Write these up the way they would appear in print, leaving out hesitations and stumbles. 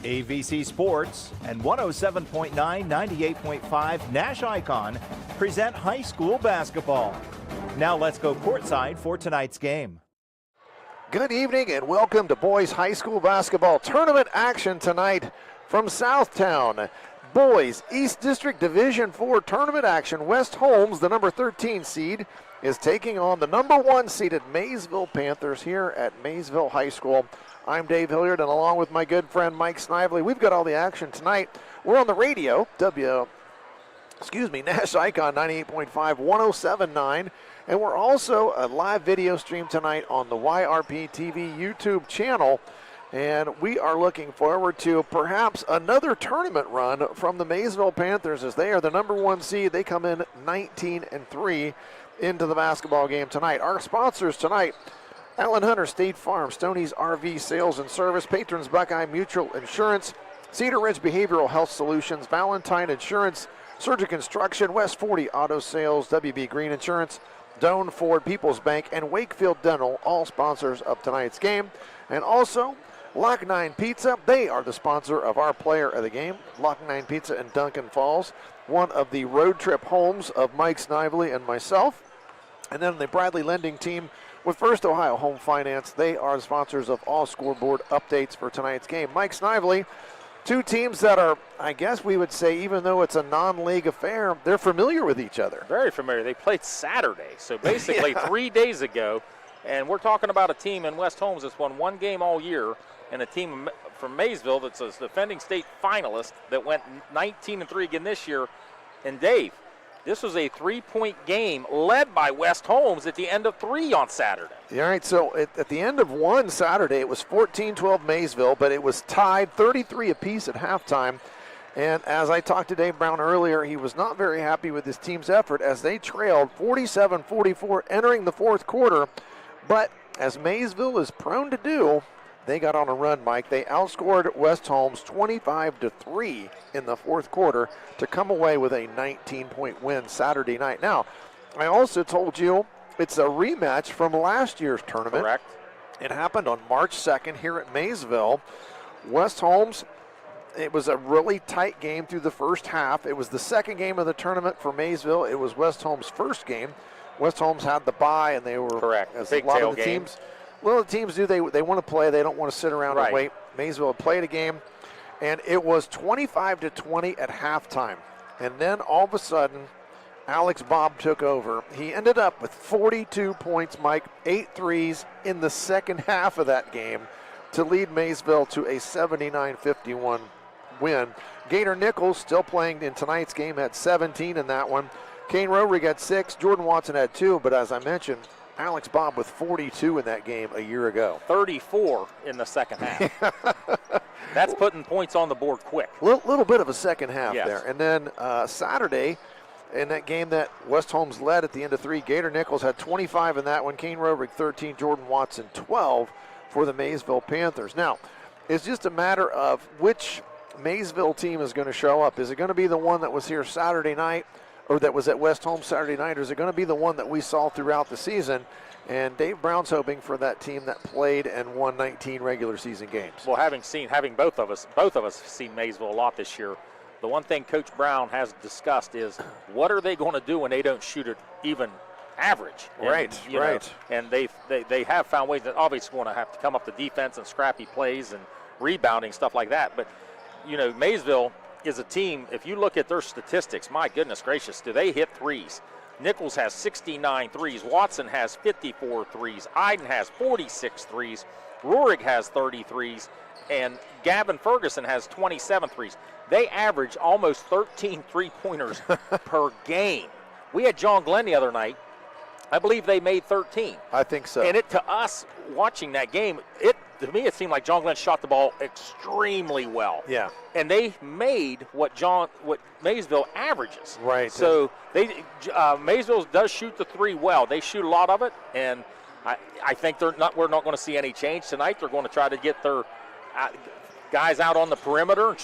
AVC Sports and 107.9, 98.5 NASH Icon present high school basketball. Now let's go courtside for tonight's game. Good evening and welcome to boys high school basketball tournament action tonight from Southtown. Boys East District Division IV tournament action. West Holmes, the number 13 seed, is taking on the number 1 seeded Maysville Panthers here at Maysville High School. I'm Dave Hilliard, and along with my good friend Mike Snively, we've got all the action tonight. We're on the radio, NASH Icon 98.5, 107.9, and we're also a live video stream tonight on the YRP TV YouTube channel. And we are looking forward to perhaps another tournament run from the Maysville Panthers, as they are the number 1 seed. They come in 19-3 into the basketball game tonight. Our sponsors tonight: Allen Hunter State Farm, Stoney's RV Sales and Service, Patrons Buckeye Mutual Insurance, Cedar Ridge Behavioral Health Solutions, Valentine Insurance, Surgic Construction, West 40 Auto Sales, WB Green Insurance, Doane Ford, People's Bank, and Wakefield Dental, all sponsors of tonight's game. And also Lock 9 Pizza, they are the sponsor of our player of the game. Lock 9 Pizza in Duncan Falls, one of the road trip homes of Mike Snively and myself. And then the Bradley Lending Team with First Ohio Home Finance, they are the sponsors of all scoreboard updates for tonight's game. Mike Snively, two teams that are, I guess we would say, even though it's a non-league affair, they're familiar with each other. Very familiar. They played Saturday, so basically 3 days ago. And we're talking about a team in West Holmes that's won 1 game all year, and a team from Maysville that's a defending state finalist that went 19-3 again this year. And Dave, this was a 3-point game led by West Holmes at the end of 3 on Saturday. All right, so at the end of 1 Saturday, it was 14-12 Maysville, but it was tied 33 apiece at halftime. And as I talked to Dave Brown earlier, he was not very happy with his team's effort as they trailed 47-44 entering the 4th quarter. But as Maysville is prone to do, they got on a run, Mike. They outscored West Holmes 25-3 in the 4th quarter to come away with a 19-point win Saturday night. Now, I also told you it's a rematch from last year's tournament. Correct. It happened on March 2nd here at Maysville. West Holmes, it was a really tight game through the first half. It was the second game of the tournament for Maysville. It was West Holmes' first game. West Holmes had the bye, and they were, correct, as big a lot tail of the game. teams. Well, the teams do. They want to play. They don't want to sit around and wait. Maysville had played a game, and it was 25-20 at halftime. And then all of a sudden, Alex Bob took over. He ended up with 42 points, Mike, 8 threes in the second half of that game to lead Maysville to a 79-51 win. Gator Nichols, still playing in tonight's game, had 17 in that one. Kane Rowery had 6. Jordan Watson had 2. But as I mentioned, Alex Bob with 42 in that game a year ago. 34 in the second half. That's putting points on the board quick. Little bit of a second half yes. there. And then Saturday, in that game that West Holmes led at the end of 3, Gator Nichols had 25 in that one. Kane Rowery 13, Jordan Watson 12 for the Maysville Panthers. Now, it's just a matter of which Maysville team is going to show up. Is it going to be the one that was here Saturday night, or that was at West Holmes Saturday night, or is it going to be the one that we saw throughout the season? And Dave Brown's hoping for that team that played and won 19 regular season games. Well, having both of us have seen Maysville a lot this year. The one thing Coach Brown has discussed is what are they going to do when they don't shoot it even average? Right. And they have found ways that obviously going to have to come up to defense and scrappy plays and rebounding, stuff like that. But, Maysville is a team, if you look at their statistics, my goodness gracious, do they hit threes? Nichols has 69 threes. Watson has 54 threes. Iden has 46 threes. Rurig has 30 threes. And Gavin Ferguson has 27 threes. They average almost 13 three-pointers per game. We had John Glenn the other night. I believe they made 13. I think so. And to us, watching that game, to me it seemed like John Glenn shot the ball extremely well. Yeah. And they made what Maysville averages. Right. So Maysville does shoot the 3 well. They shoot a lot of it, and I think we're not going to see any change tonight. They're going to try to get their guys out on the perimeter.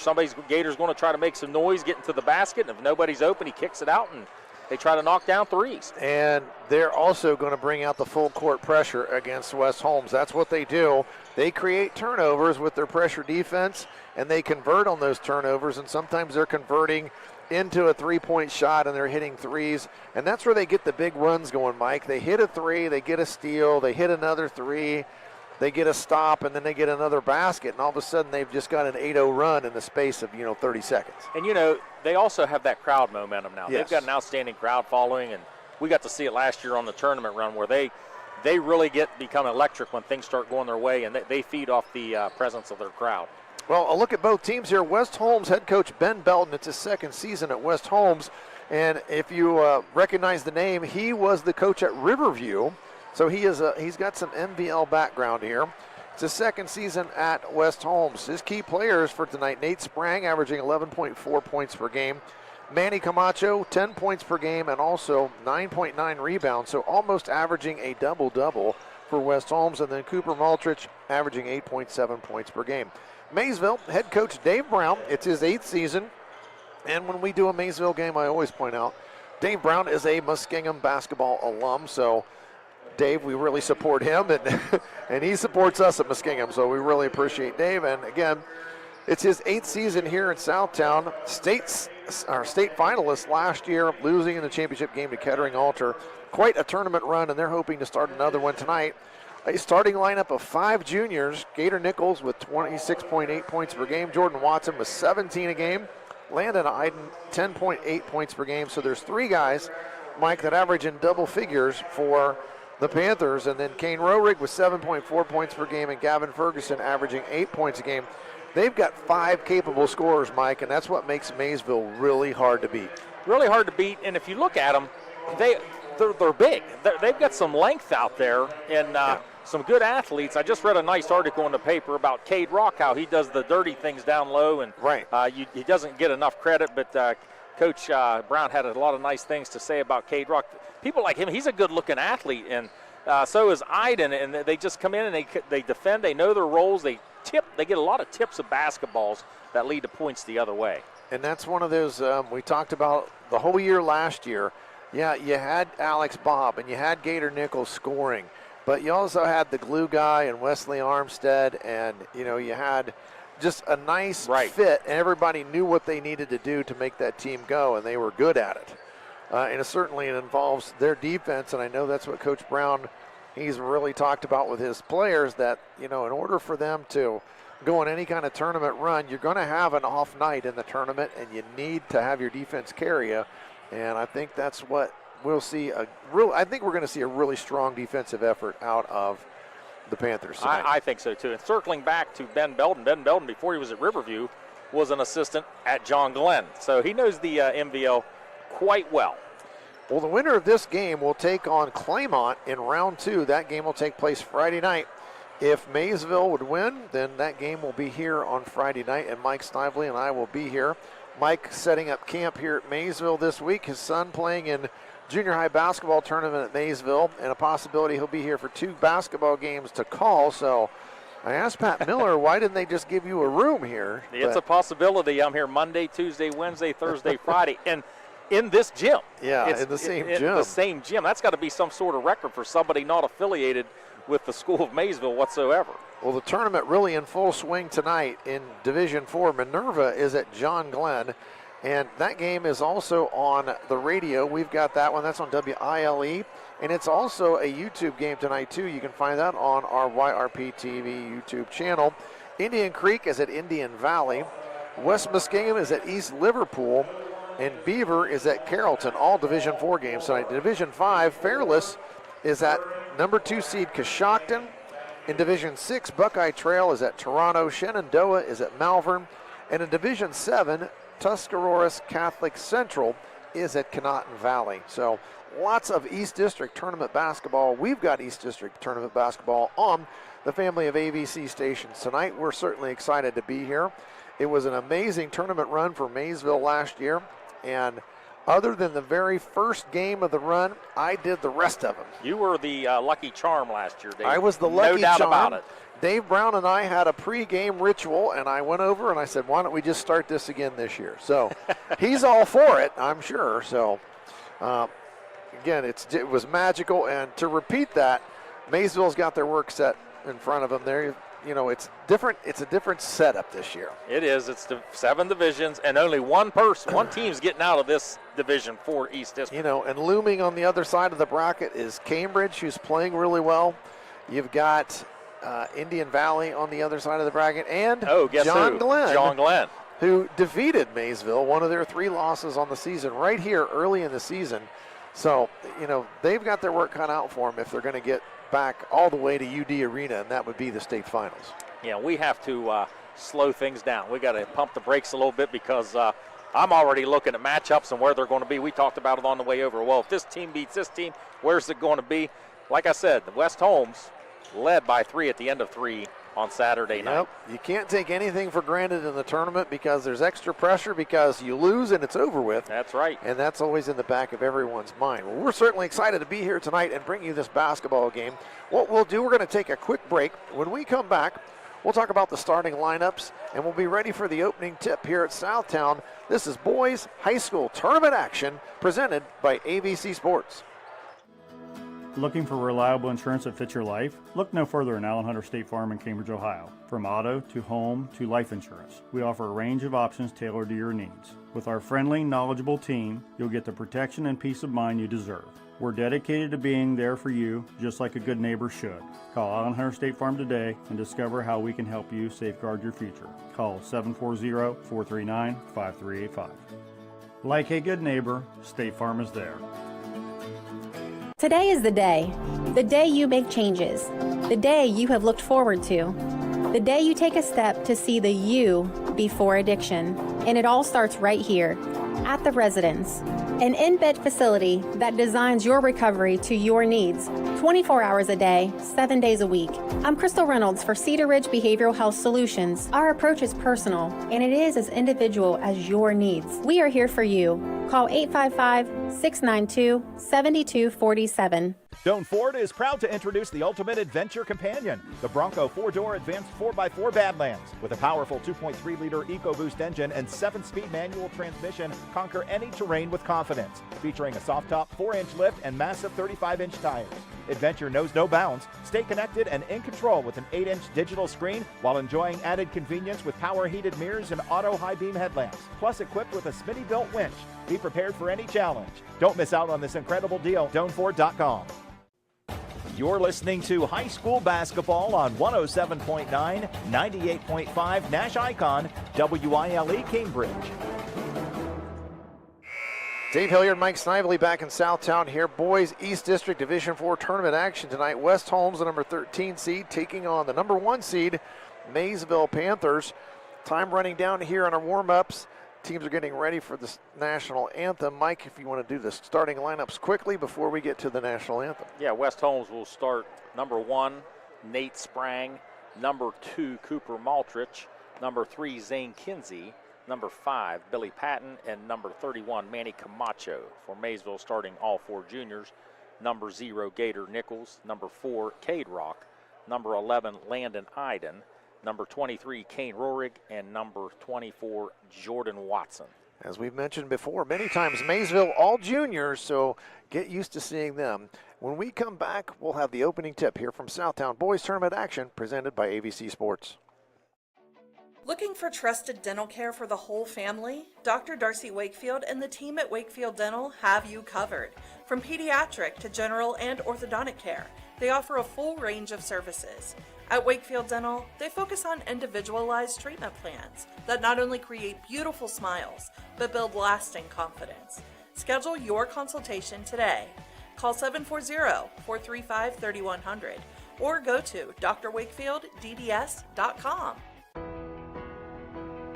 Gator's going to try to make some noise, get into the basket, and if nobody's open, he kicks it out, and they try to knock down threes. And they're also going to bring out the full court pressure against West Holmes. That's what they do. They create turnovers with their pressure defense, and they convert on those turnovers, and sometimes they're converting into a three-point shot and they're hitting threes, and that's where they get the big runs going, Mike. They hit a three, they get a steal, they hit another three, they get a stop, and then they get another basket, and all of a sudden they've just got an 8-0 run in the space of 30 seconds. And they also have that crowd momentum now. Yes. They've got an outstanding crowd following, and we got to see it last year on the tournament run where they really become electric when things start going their way, and they feed off the presence of their crowd. Well, a look at both teams here. West Holmes head coach Ben Belton. It's his second season at West Holmes. And if you recognize the name, he was the coach at Riverview. So he's got some MVL background here. It's his second season at West Holmes. His key players for tonight, Nate Sprang averaging 11.4 points per game. Manny Camacho, 10 points per game, and also 9.9 rebounds. So almost averaging a double-double for West Holmes. And then Cooper Maltrich averaging 8.7 points per game. Maysville head coach Dave Brown, it's his 8th season, and when we do a Maysville game, I always point out Dave Brown is a Muskingum basketball alum, so Dave, we really support him, and he supports us at Muskingum, so we really appreciate Dave. And again, it's his 8th season here in Southtown. State finalists last year, losing in the championship game to Kettering Alter. Quite a tournament run, and they're hoping to start another one tonight. A starting lineup of 5 juniors, Gator Nichols with 26.8 points per game, Jordan Watson with 17 a game, Landon Iden 10.8 points per game. So there's 3 guys, Mike, that average in double figures for the Panthers, and then Kane Roerig with 7.4 points per game, and Gavin Ferguson averaging 8 points a game. They've got 5 capable scorers, Mike, and that's what makes Maysville really hard to beat. Really hard to beat, and if you look at them, they're big. They've got some length out there, and some good athletes. I just read a nice article in the paper about Cade Rock, how he does the dirty things down low, and he doesn't get enough credit, but Coach Brown had a lot of nice things to say about Cade Rock. People like him, he's a good-looking athlete, and so is Iden, and they just come in and they defend, they know their roles, they get a lot of tips of basketballs that lead to points the other way. And that's one of those we talked about the whole year last year. Yeah, you had Alex Bobb and you had Gator Nichols scoring, but you also had the glue guy and Wesley Armstead, and you had just a nice fit, and everybody knew what they needed to do to make that team go, and they were good at it. And it involves their defense, and I know that's what Coach Brown, he's really talked about with his players, that in order for them to go on any kind of tournament run, you're going to have an off night in the tournament, and you need to have your defense carry you. And I think that's what we'll see. I think we're going to see a really strong defensive effort out of the Panthers tonight. I think so too. And circling back to Ben Belton, before he was at Riverview, was an assistant at John Glenn, so he knows the MVL quite well. Well, the winner of this game will take on Claymont in round 2. That game will take place Friday night. If Maysville would win, then that game will be here on Friday night, and Mike Snively and I will be here. Mike setting up camp here at Maysville this week. His son playing in junior high basketball tournament at Maysville, and a possibility he'll be here for 2 basketball games to call. So I asked Pat Miller, why didn't they just give you a room here? It's a possibility. I'm here Monday, Tuesday, Wednesday, Thursday, Friday, and in this gym. Yeah, in the same gym. The same gym. That's got to be some sort of record for somebody not affiliated with the School of Maysville whatsoever. Well, the tournament really in full swing tonight in Division 4. Minerva is at John Glenn, and that game is also on the radio. We've got that one. That's on WILE, and it's also a YouTube game tonight, too. You can find that on our YRP TV YouTube channel. Indian Creek is at Indian Valley. West Muskingum is at East Liverpool, and Beaver is at Carrollton. All Division 4 games tonight. Division 5, Fairless is at number 2 seed Coshocton. In Division 6, Buckeye Trail is at Toronto. Shenandoah is at Malvern. And in Division 7, Tuscaroras Catholic Central is at Conotton Valley. So lots of East District tournament basketball. We've got East District tournament basketball on the family of AVC stations tonight. We're certainly excited to be here. It was an amazing tournament run for Maysville last year, and other than the very first game of the run, I did the rest of them. You were the lucky charm last year, Dave. I was the lucky charm. No doubt about it. Dave Brown and I had a pregame ritual, and I went over and I said, why don't we just start this again this year? So he's all for it, I'm sure. So Again, it was magical, and to repeat that, Maysville's got their work set in front of them there. You know, it's different. It's a different setup this year. It is. It's the 7 divisions, and only one team's getting out of this Division 4 East District. You know, and looming on the other side of the bracket is Cambridge, who's playing really well. You've got Indian Valley on the other side of the bracket, and John Glenn, who defeated Maysville, one of their 3 losses on the season, right here early in the season. So, you know, they've got their work cut out for them if they're going to get back all the way to UD Arena, and that would be the state finals. Yeah, we have to slow things down. We got to pump the brakes a little bit because I'm already looking at matchups and where they're going to be. We talked about it on the way over. Well, if this team beats this team, where's it going to be? Like I said, the West Holmes led by 3 at the end of 3 on Saturday night. You can't take anything for granted in the tournament because there's extra pressure because you lose and it's over with. That's right. And that's always in the back of everyone's mind. Well, we're certainly excited to be here tonight and bring you this basketball game. What we'll do, we're going to take a quick break. When we come back, we'll talk about the starting lineups, and we'll be ready for the opening tip here at Southtown. This is boys high school tournament action presented by AVC Sports. Looking for reliable insurance that fits your life? Look no further than Allen Hunter State Farm in Cambridge, Ohio. From auto to home to life insurance, we offer a range of options tailored to your needs. With our friendly, knowledgeable team, you'll get the protection and peace of mind you deserve. We're dedicated to being there for you, just like a good neighbor should. Call Allen Hunter State Farm today and discover how we can help you safeguard your future. Call 740-439-5385. Like a good neighbor, State Farm is there. Today is the day you make changes, the day you have looked forward to, the day you take a step to see the you before addiction. And it all starts right here at The Residence, an in-bed facility that designs your recovery to your needs, 24 hours a day, 7 days a week. I'm Crystal Reynolds for Cedar Ridge Behavioral Health Solutions. Our approach is personal, and it is as individual as your needs. We are here for you. Call 855-692-7247. Doan Ford is proud to introduce the ultimate adventure companion, the Bronco 4-door advanced 4x4 Badlands. With a powerful 2.3-liter EcoBoost engine and 7-speed manual transmission, conquer any terrain with confidence. Featuring a soft-top 4-inch lift and massive 35-inch tires. Adventure knows no bounds. Stay connected and in control with an 8-inch digital screen while enjoying added convenience with power-heated mirrors and auto high-beam headlamps. Plus equipped with a Smitty-built winch. Be prepared for any challenge. Don't miss out on this incredible deal. DoanFord.com. You're listening to high school basketball on 107.9, 98.5 NASH Icon WILE Cambridge. Dave Hilliard, Mike Snively back in Southtown here. Boys East District Division 4 tournament action tonight. West Holmes, the number 13 seed, taking on the number 1 seed, Maysville Panthers. Time running down here on our warm-ups. Teams are getting ready for the national anthem. Mike, if you want to do the starting lineups quickly before we get to the national anthem. Yeah, West Holmes will start number 1, Nate Sprang, number 2, Cooper Maltrich, number 3, Zane Kinsey, number 5, Billy Patton, and number 31, Manny Camacho. For Maysville, starting all 4 juniors, number 0, Gator Nichols, number 4, Cade Rock, number 11, Landon Iden, number 23, Kane Rohrig, and number 24, Jordan Watson. As we've mentioned before, many times Maysville all juniors, so get used to seeing them. When we come back, we'll have the opening tip here from Southtown Boys Tournament Action presented by AVC Sports. Looking for trusted dental care for the whole family? Dr. Darcy Wakefield and the team at Wakefield Dental have you covered. From pediatric to general and orthodontic care, they offer a full range of services. At Wakefield Dental, they focus on individualized treatment plans that not only create beautiful smiles, but build lasting confidence. Schedule your consultation today. Call 740-435-3100 or go to drwakefieldDDS.com.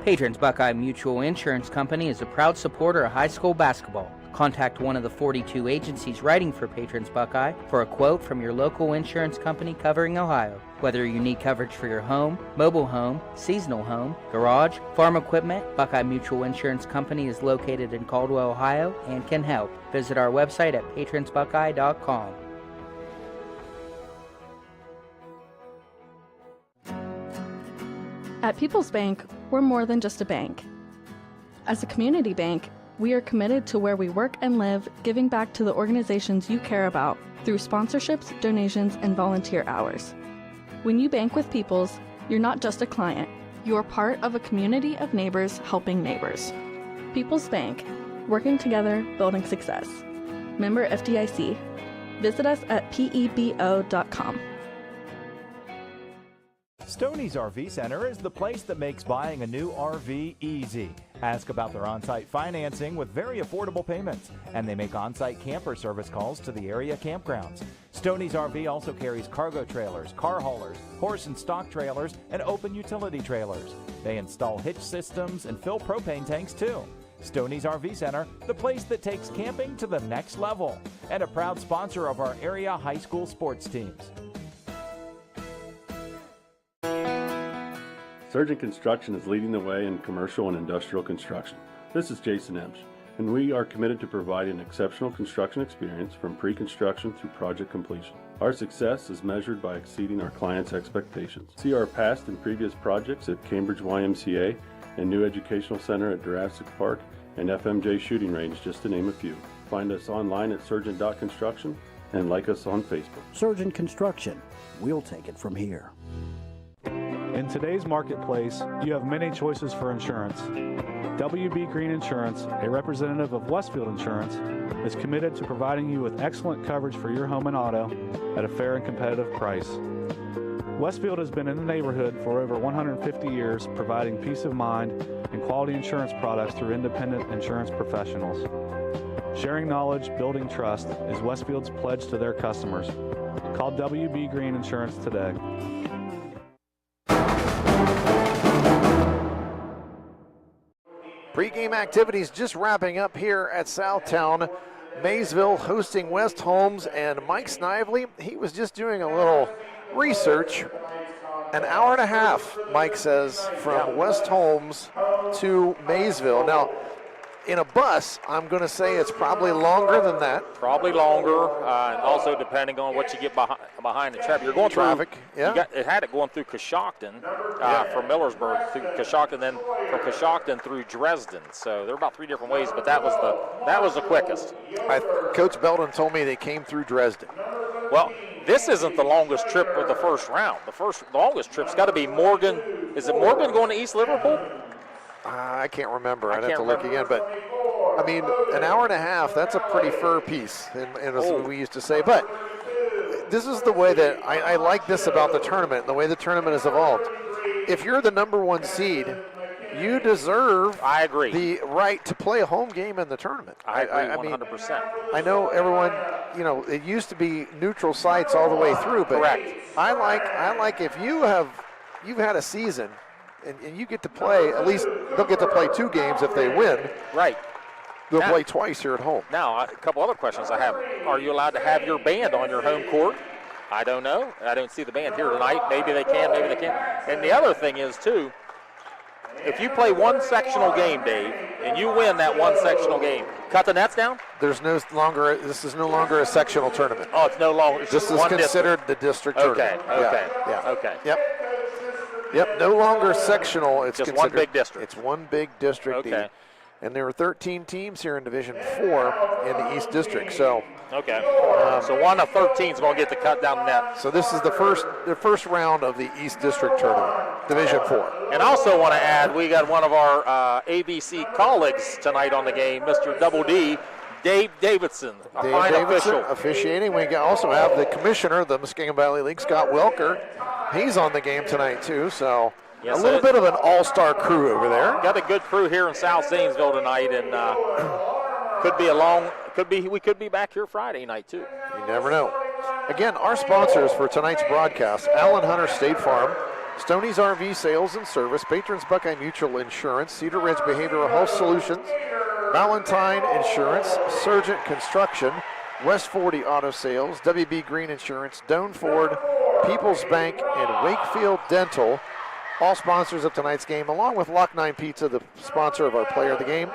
Patrons Buckeye Mutual Insurance Company is a proud supporter of high school basketball. Contact one of the 42 agencies writing for Patrons Buckeye for a quote from your local insurance company covering Ohio. Whether you need coverage for your home, mobile home, seasonal home, garage, farm equipment, Buckeye Mutual Insurance Company is located in Caldwell, Ohio, and can help. Visit our website at patronsbuckeye.com. At People's Bank, we're more than just a bank. As a community bank, We are committed to where we work and live, giving back to the organizations you care about through sponsorships, donations, and volunteer hours. When you bank with Peoples, you're not just a client. You're part of a community of neighbors helping neighbors. Peoples Bank, working together, building success. Member FDIC. Visit us at pebo.com. Stoney's RV Center is the place that makes buying a new RV easy. Ask about their on-site financing with very affordable payments, and they make on-site camper service calls to the area campgrounds. Stoney's RV also carries cargo trailers, car haulers, horse and stock trailers, and open utility trailers. They install hitch systems and fill propane tanks too. Stoney's RV Center, the place that takes camping to the next level, and a proud sponsor of our area high school sports teams. Surgeon Construction is leading the way in commercial and industrial construction. This is Jason Emsch, and we are committed to providing exceptional construction experience from pre-construction through project completion. Our success is measured by exceeding our clients' expectations. See our past and previous projects at Cambridge YMCA and New Educational Center at Jurassic Park and FMJ Shooting Range, just to name a few. Find us online at surgeon.construction and like us on Facebook. Surgeon Construction, we'll take it from here. In today's marketplace, you have many choices for insurance. WB Green Insurance, a representative of Westfield Insurance, is committed to providing you with excellent coverage for your home and auto at a fair and competitive price. Westfield has been in the neighborhood for over 150 years, providing peace of mind and quality insurance products through independent insurance professionals. Sharing knowledge, building trust is Westfield's pledge to their customers. Call WB Green Insurance today. Pre-game activities just wrapping up here at Southtown. Maysville hosting West Holmes, and Mike Snively, he was just doing a little research. An hour and a half, Mike says, from West Holmes to Maysville. Now, in a bus, I'm going to say it's probably longer than that. Probably longer, and also depending on what you get behind the traffic. You're going traffic, through, yeah. It had it going through Coshocton from Millersburg through Coshocton, then from Coshocton through Dresden. So there are about 3 different ways, but that was the quickest. Coach Belden told me they came through Dresden. Well, this isn't the longest trip of the first round. The longest trip's got to be Morgan. Is it Morgan going to East Liverpool? I can't remember. I'd have to look again. But, I mean, an hour and a half, that's a pretty fur piece, as we used to say. But this is the way that I like this about the tournament, the way the tournament has evolved. If you're the number 1 seed, you deserve the right to play a home game in the tournament. I agree 100%. I know everyone, it used to be neutral sites all the way through, but correct. I like if you've had a season and you get to play, at least they'll get to play 2 games if they win. Right. They'll play twice here at home. Now, a couple other questions I have. Are you allowed to have your band on your home court? I don't know. I don't see the band here tonight. Maybe they can, maybe they can't. And the other thing is, too, if you play one sectional game, Dave, and you win that one sectional game, cut the nets down? This is no longer a sectional tournament. Oh, it's no longer. This is considered the district tournament. Okay. Yep, no longer sectional. It's just one big district. It's one big district. Okay. And there are 13 teams here in Division 4 in the East District. So okay. So one of 13 is going to get the cut down the net. So this is the first round of the East District tournament, Division 4. And also want to add, we got one of our AVC colleagues tonight on the game, Mr. Double D, Dave Davidson, a fine official. Officiating. We also have the commissioner of the Muskingum Valley League, Scott Welker. He's on the game tonight too. So yes, a little bit of an all-star crew over there. Got a good crew here in South Zanesville tonight, and we could be back here Friday night too. You never know. Again, our sponsors for tonight's broadcast: Allen Hunter State Farm, Stoney's RV Sales and Service, Patrons Buckeye Mutual Insurance, Cedar Ridge Behavioral Health Solutions, Valentine Insurance, Surgent Construction, West 40 Auto Sales, WB Green Insurance, Doan Ford, Peoples Bank, and Wakefield Dental, all sponsors of tonight's game, along with Lock 9 Pizza, the sponsor of our player of the game,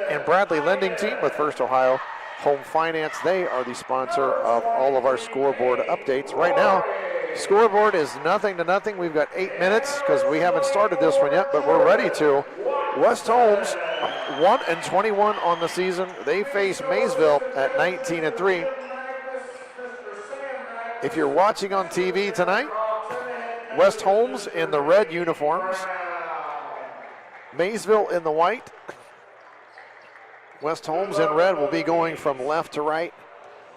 and Bradley Lending Team with First Ohio Home Finance. They are the sponsor of all of our scoreboard updates. Right now, scoreboard is 0-0. We've got 8 minutes because we haven't started this one yet, but we're ready to. West Holmes 1-21 on the season. They face Maysville at 19-3. If you're watching on TV tonight, West Holmes in the red uniforms, Maysville in the white. West Holmes in red will be going from left to right,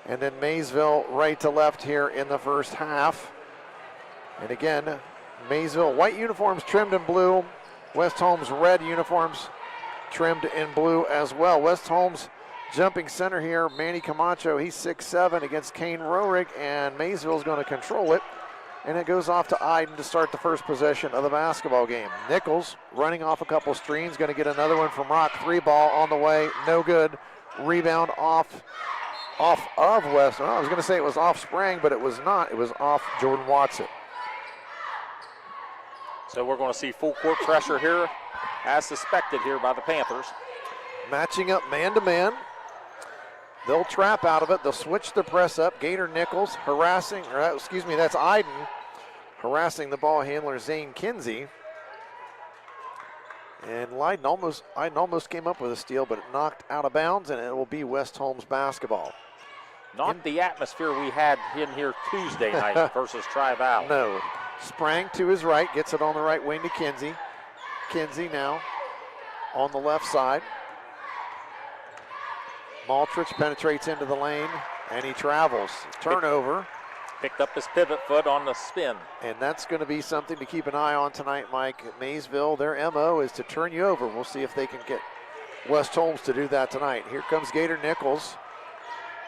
and then Maysville right to left here in the first half. And again, Maysville white uniforms trimmed in blue, West Holmes red uniforms trimmed in blue as well. West Holmes jumping center here, Manny Camacho, he's 6'7" against Kane Roerig, and Maysville's going to control it. And it goes off to Iden to start the first possession of the basketball game. Nichols running off a couple screens, going to get another one from Rock. 3-ball on the way, no good. Rebound off of West. Well, I was going to say it was off Sprang, but it was not. It was off Jordan Watson. So we're going to see full court pressure here, as suspected here by the Panthers. Matching up man-to-man. They'll trap out of it. They'll switch the press up. Gator Nichols harassing, or excuse me, that's Iden harassing the ball handler Zane Kinsey. And Iden almost came up with a steal, but it knocked out of bounds, and it will be West Holmes basketball. Not the atmosphere we had in here Tuesday night versus Tri-Valley. No. Sprang to his right, gets it on the right wing to Kinsey. Kinsey now on the left side. Maltrich penetrates into the lane, and he travels. Turnover. Picked up his pivot foot on the spin. And that's going to be something to keep an eye on tonight, Mike. Maysville, their MO is to turn you over. We'll see if they can get West Holmes to do that tonight. Here comes Gator Nichols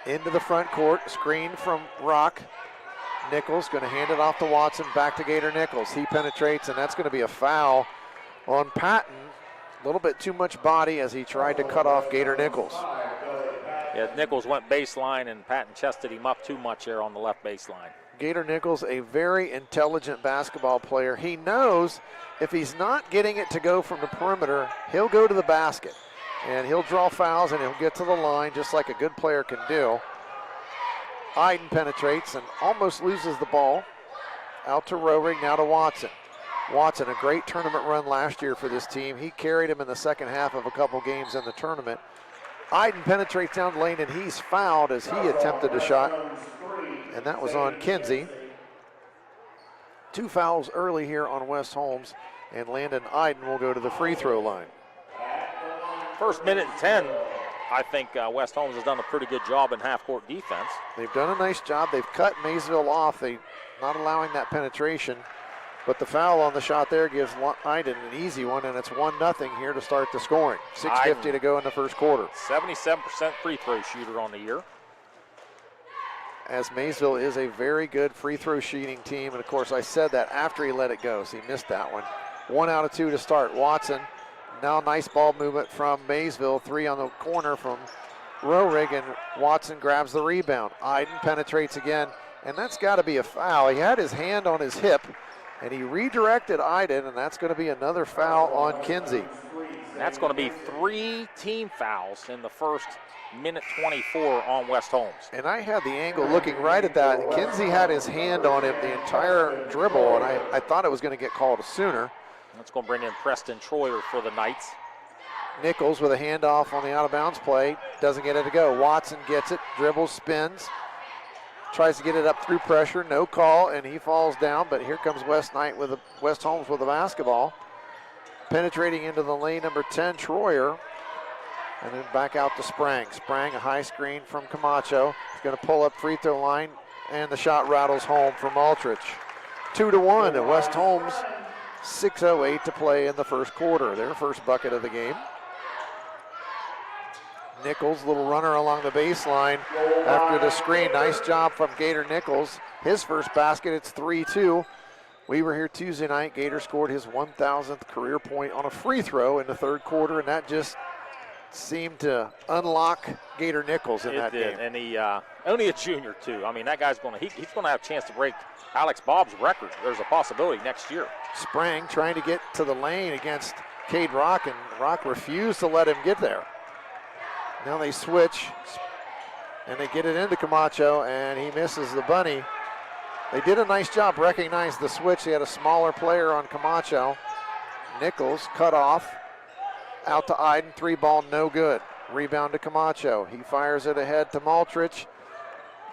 into the front court. Screen from Rock. Nichols going to hand it off to Watson. Back to Gator Nichols. He penetrates, and that's going to be a foul on Patton. A little bit too much body as he tried to cut off Gator Nichols. Yeah, Nichols went baseline, and Patton chested him up too much there on the left baseline. Gator Nichols, a very intelligent basketball player. He knows if he's not getting it to go from the perimeter, he'll go to the basket. And he'll draw fouls, and he'll get to the line just like a good player can do. Iden penetrates and almost loses the ball. Out to Roerig, now to Watson. Watson, a great tournament run last year for this team. He carried him in the second half of a couple games in the tournament. Iden penetrates down the lane, and he's fouled as he attempted a shot, and that was on Kinsey. 2 fouls early here on West Holmes, and Landon Iden will go to the free throw line. First minute and 10, I think West Holmes has done a pretty good job in half-court defense. They've done a nice job. They've cut Maysville off. They're not allowing that penetration. But the foul on the shot there gives Iden an easy one, and it's 1-0 here to start the scoring. 6:50 to go in the first quarter. 77% free throw shooter on the year. As Maysville is a very good free throw shooting team, and of course I said that after he let it go, so he missed that one. 1 out of 2 to start. Watson, now nice ball movement from Maysville. 3 on the corner from Roerig, and Watson grabs the rebound. Iden penetrates again, and that's got to be a foul. He had his hand on his hip, and he redirected Iden, and that's going to be another foul on Kinsey. That's going to be 3 team fouls in the first minute 24 on West Holmes. And I had the angle looking right at that. Kinsey had his hand on him the entire dribble, and I thought it was going to get called sooner. That's going to bring in Preston Troyer for the Knights. Nichols with a handoff on the out-of-bounds play. Doesn't get it to go. Watson gets it, dribbles, spins. Tries to get it up through pressure, no call, and he falls down, but here comes West Holmes with the basketball. Penetrating into the lane, number 10, Troyer. And then back out to Sprang. Sprang, a high screen from Camacho. He's going to pull up free throw line, and the shot rattles home from Maltrich. 2-1, and West Holmes, 6:08 to play in the first quarter. Their first bucket of the game. Nichols, little runner along the baseline after the screen. Nice job from Gator Nichols. His first basket, it's 3-2. We were here Tuesday night. Gator scored his 1,000th career point on a free throw in the third quarter, and that just seemed to unlock Gator Nichols in that game. And he only a junior too. I mean, that guy's going to he's going to have a chance to break Alex Bobb's record. There's a possibility next year. Sprang trying to get to the lane against Cade Rock, and Rock refused to let him get there. Now they switch, and they get it into Camacho, and he misses the bunny. They did a nice job, recognized the switch. They had a smaller player on Camacho. Nichols cut off, Out to Iden, 3-ball, no good. Rebound to Camacho. He fires it ahead to Maltrich,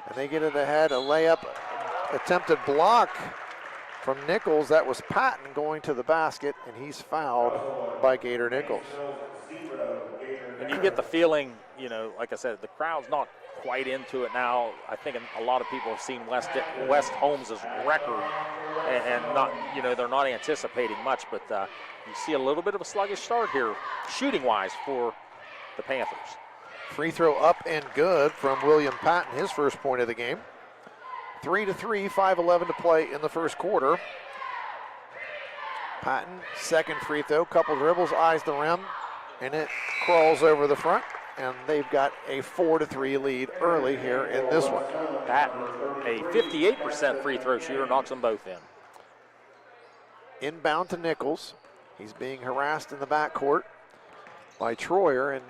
and they get it ahead. A layup, attempted block from Nichols. That was Patton going to the basket, and he's fouled by Gator Nichols. And you get the feeling, you know, like I said, the crowd's not quite into it now. I think a lot of people have seen West Holmes' record and not, you know, they're not anticipating much, but you see a little bit of a sluggish start here, shooting-wise, for the Panthers. Free throw up and good from William Patton, his first point of the game. 3-3, 5:11 to play in the first quarter. Patton, second free throw, couple dribbles, eyes the rim, and it crawls over the front, and they've got a 4-3 lead early here in this one. Patton, a 58% free throw shooter, knocks them both in. Inbound to Nichols. He's being harassed in the backcourt by Troyer, and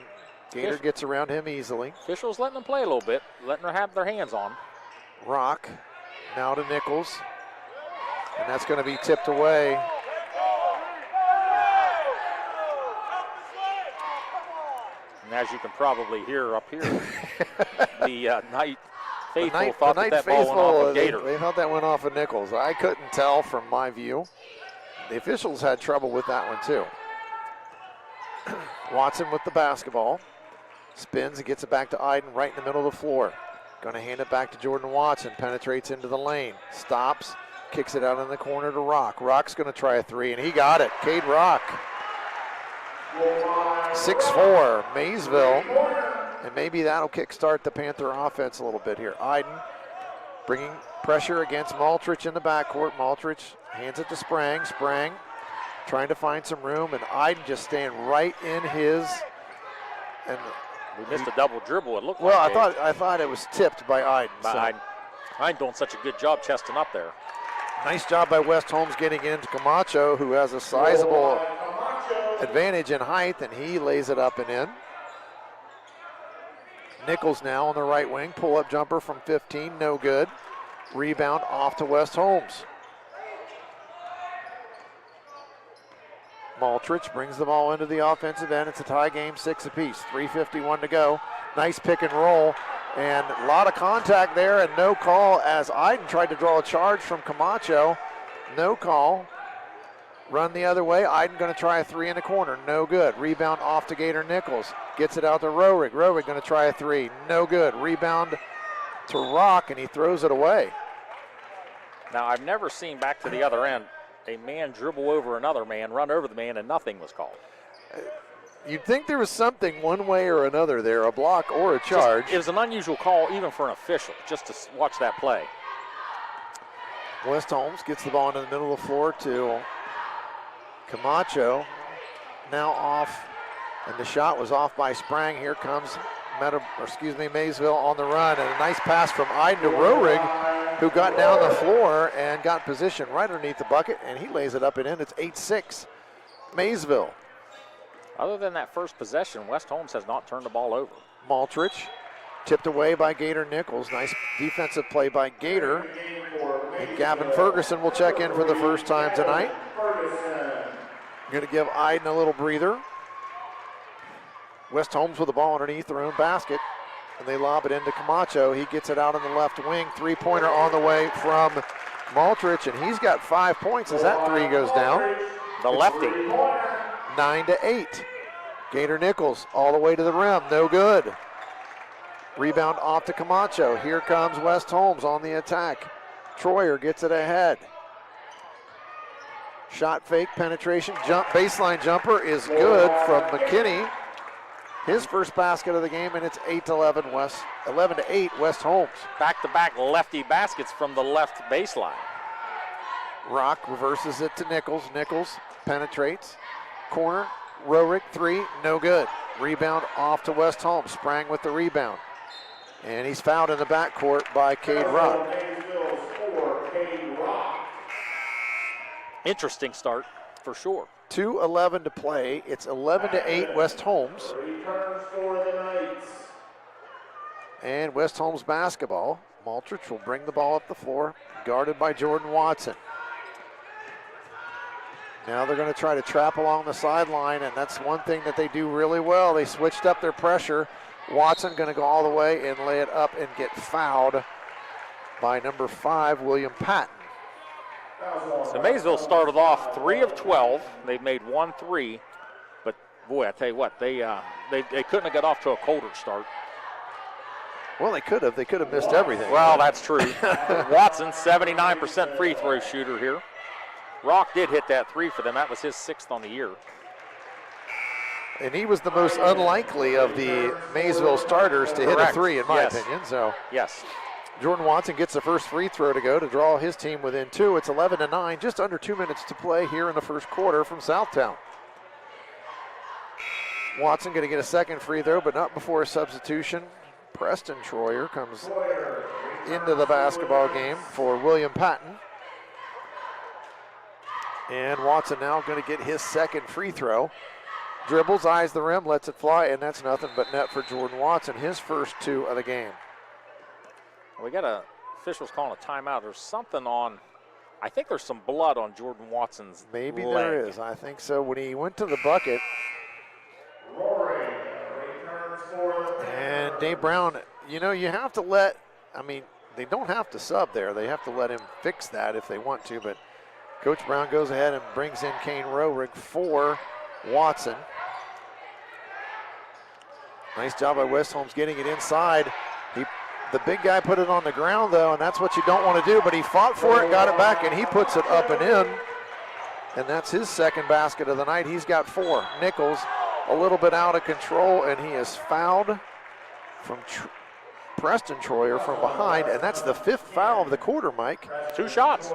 Gator gets around him easily. Officials letting them play a little bit, letting them have their hands on. Rock, now to Nichols, and that's going to be tipped away. And as you can probably hear up here, the Knight faithful thought that ball went off of Gator. They thought that went off of Nichols. I couldn't tell from my view. The officials had trouble with that one too. Watson with the basketball. Spins and gets it back to Iden right in the middle of the floor. Going to hand it back to Jordan Watson. Penetrates into the lane. Stops. Kicks it out in the corner to Rock. Rock's going to try a three, and he got it. Cade Rock. 6-4, Maysville. And maybe that'll kickstart the Panther offense a little bit here. Iden bringing pressure against Maltrich in the backcourt. Maltrich hands it to Sprang. Sprang trying to find some room, and Iden just staying right in his. And we missed a double dribble. It looked well, like I thought it was tipped by Iden. Iden doing such a good job chesting up there. Nice job by West Holmes getting it into Camacho, who has a sizable advantage in height, and he lays it up and in. Nichols now on the right wing. Pull-up jumper from 15, no good. Rebound off to West Holmes. Maltrich brings the ball into the offensive end. It's a tie game, 6 apiece. 3:51 to go. Nice pick and roll, and a lot of contact there, and no call as Iden tried to draw a charge from Camacho. No call. Run the other way. Iden going to try a three in the corner. No good. Rebound off to Gator Nichols. Gets it out to Roerig. Roerig going to try a three. No good. Rebound to Rock, and he throws it away. Now, I've never seen, back to the other end, a man dribble over another man, run over the man, and nothing was called. You'd think there was something one way or another there, a block or a charge. It was an unusual call even for an official, just to watch that play. West Holmes gets the ball into the middle of the floor to Camacho. Now off, and the shot was off by Sprang. Here comes Maysville on the run, and a nice pass from Iden to Roerig, who got down the floor and got position right underneath the bucket, and he lays it up and in. It's 8-6, Maysville. Other than that first possession, West Holmes has not turned the ball over. Maltrich tipped away by Gator Nichols. Nice defensive play by Gator. And Gavin Ferguson will check in for the first time tonight. Going to give Iden a little breather. West Holmes with the ball underneath their own basket, and they lob it into Camacho. He gets it out on the left wing. Three-pointer on the way from Maltrich, and he's got 5 points as that three goes down. The lefty. 9-8. Gator Nichols all the way to the rim. No good. Rebound off to Camacho. Here comes West Holmes on the attack. Troyer gets it ahead. Shot fake, penetration, baseline jumper is good from McKinney. His first basket of the game, and it's 11-8 West Holmes. Back-to-back lefty baskets from the left baseline. Rock reverses it to Nichols. Nichols penetrates. Corner, Roerig, three, no good. Rebound off to West Holmes. Sprang with the rebound. And he's fouled in the backcourt by Cade Rock. Interesting start, for sure. 2:11 to play. It's 11-8 West Holmes. And West Holmes basketball. Maltrich will bring the ball up the floor, guarded by Jordan Watson. Now they're going to try to trap along the sideline, and that's one thing that they do really well. They switched up their pressure. Watson going to go all the way and lay it up and get fouled by number 5, William Patton. So Maysville started off 3 of 12. They've made 1 3, but boy, I tell you what, they couldn't have got off to a colder start. Well, they could have. They could have missed everything. Well, that's true. Watson, 79% free throw shooter here. Rock did hit that 3 for them. That was his 6th on the year. And he was the most unlikely of the Maysville starters to hit a 3, in my opinion. So yes. Jordan Watson gets the first free throw to go to draw his team within 2. It's 11-9, just under 2 minutes to play here in the first quarter from Southtown. Watson going to get a second free throw, but not before a substitution. Preston Troyer comes into the basketball game for William Patton. And Watson now going to get his second free throw. Dribbles, eyes the rim, lets it fly, and that's nothing but net for Jordan Watson, his first 2 of the game. We got officials calling a timeout. There's something on, I think there's some blood on Jordan Watson's Maybe leg. there is, I think so. When he went to the bucket, and Dave Brown, you know, you have to let, I mean, they don't have to sub there. They have to let him fix that if they want to, but Coach Brown goes ahead and brings in Kane Roehrig for Watson. Nice job by West Holmes getting it inside. The big guy put it on the ground, though, and that's what you don't want to do, but he fought for it, got it back, and he puts it up and in. And that's his second basket of the night. He's got 4. Nichols a little bit out of control, and he is fouled from Preston Troyer from behind, and that's the 5th foul of the quarter, Mike. 2 shots.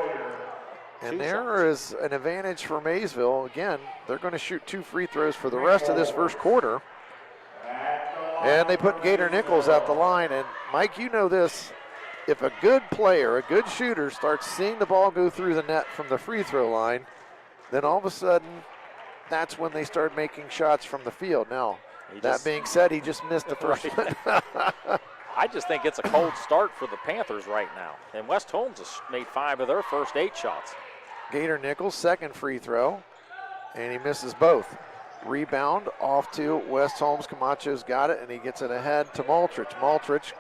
And there is an advantage for Maysville. Again, they're going to shoot 2 free throws for the rest of this first quarter. And they put Gator Nichols at the line. And Mike, you know this, if a good player, a good shooter starts seeing the ball go through the net from the free throw line, then all of a sudden, that's when they start making shots from the field. Now, that being said, he just missed the first one. I just think it's a cold start for the Panthers right now. And West Holmes has made 5 of their first 8 shots. Gator Nichols, second free throw, and he misses both. Rebound off to West Holmes. Camacho's got it, and he gets it ahead to Maltrich. Maltrich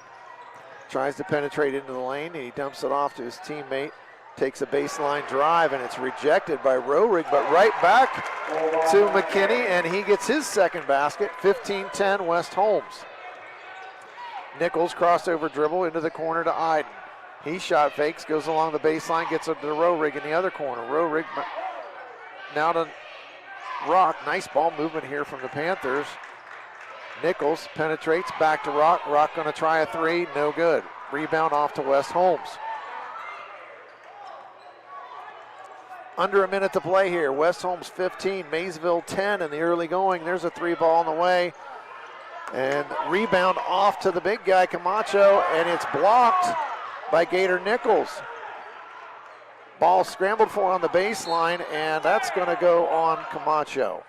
tries to penetrate into the lane, and he dumps it off to his teammate. Takes a baseline drive, and it's rejected by Roehrig, but right back to McKinney, and he gets his second basket. 15-10 West Holmes. Nichols crossover dribble into the corner to Iden. He shot fakes, goes along the baseline, gets up to Roehrig in the other corner. Roehrig now to Rock. Nice ball movement here from the Panthers. Nichols penetrates back to Rock. Rock going to try a 3, no good. Rebound off to West Holmes. Under a minute to play here. West Holmes 15, Maysville 10 in the early going. There's a 3 ball on the way. And rebound off to the big guy, Camacho, and it's blocked by Gator Nichols. Ball scrambled for on the baseline, and that's going to go on Camacho.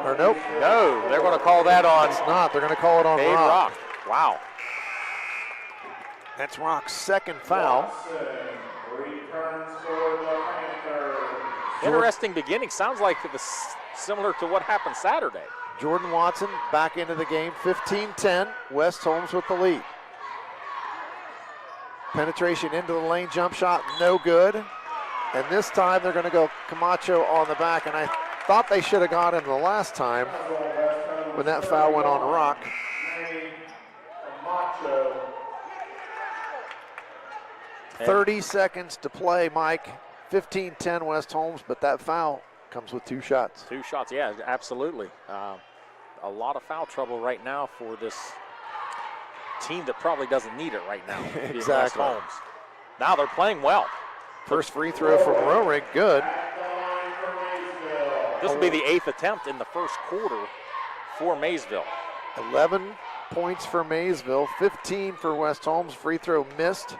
Or nope. No, they're going to call that on. It's not. They're going to call it on Rock. Wow. That's Rock's second foul. Interesting beginning. Sounds like it was similar to what happened Saturday. Jordan Watson back into the game, 15-10. West Holmes with the lead. Penetration into the lane, jump shot, no good. And this time they're going to go Camacho on the back, and I thought they should have got him the last time when that foul went on Rock. And 30 seconds to play, Mike. 15-10 West Holmes, but that foul comes with 2 shots. 2 shots, yeah, absolutely. A lot of foul trouble right now for this team that probably doesn't need it right now. Exactly. West Holmes. Now they're playing well. First free throw from Roehrig, good. This will be the 8th attempt in the first quarter for Maysville. 11 points for Maysville, 15 for West Holmes. Free throw missed.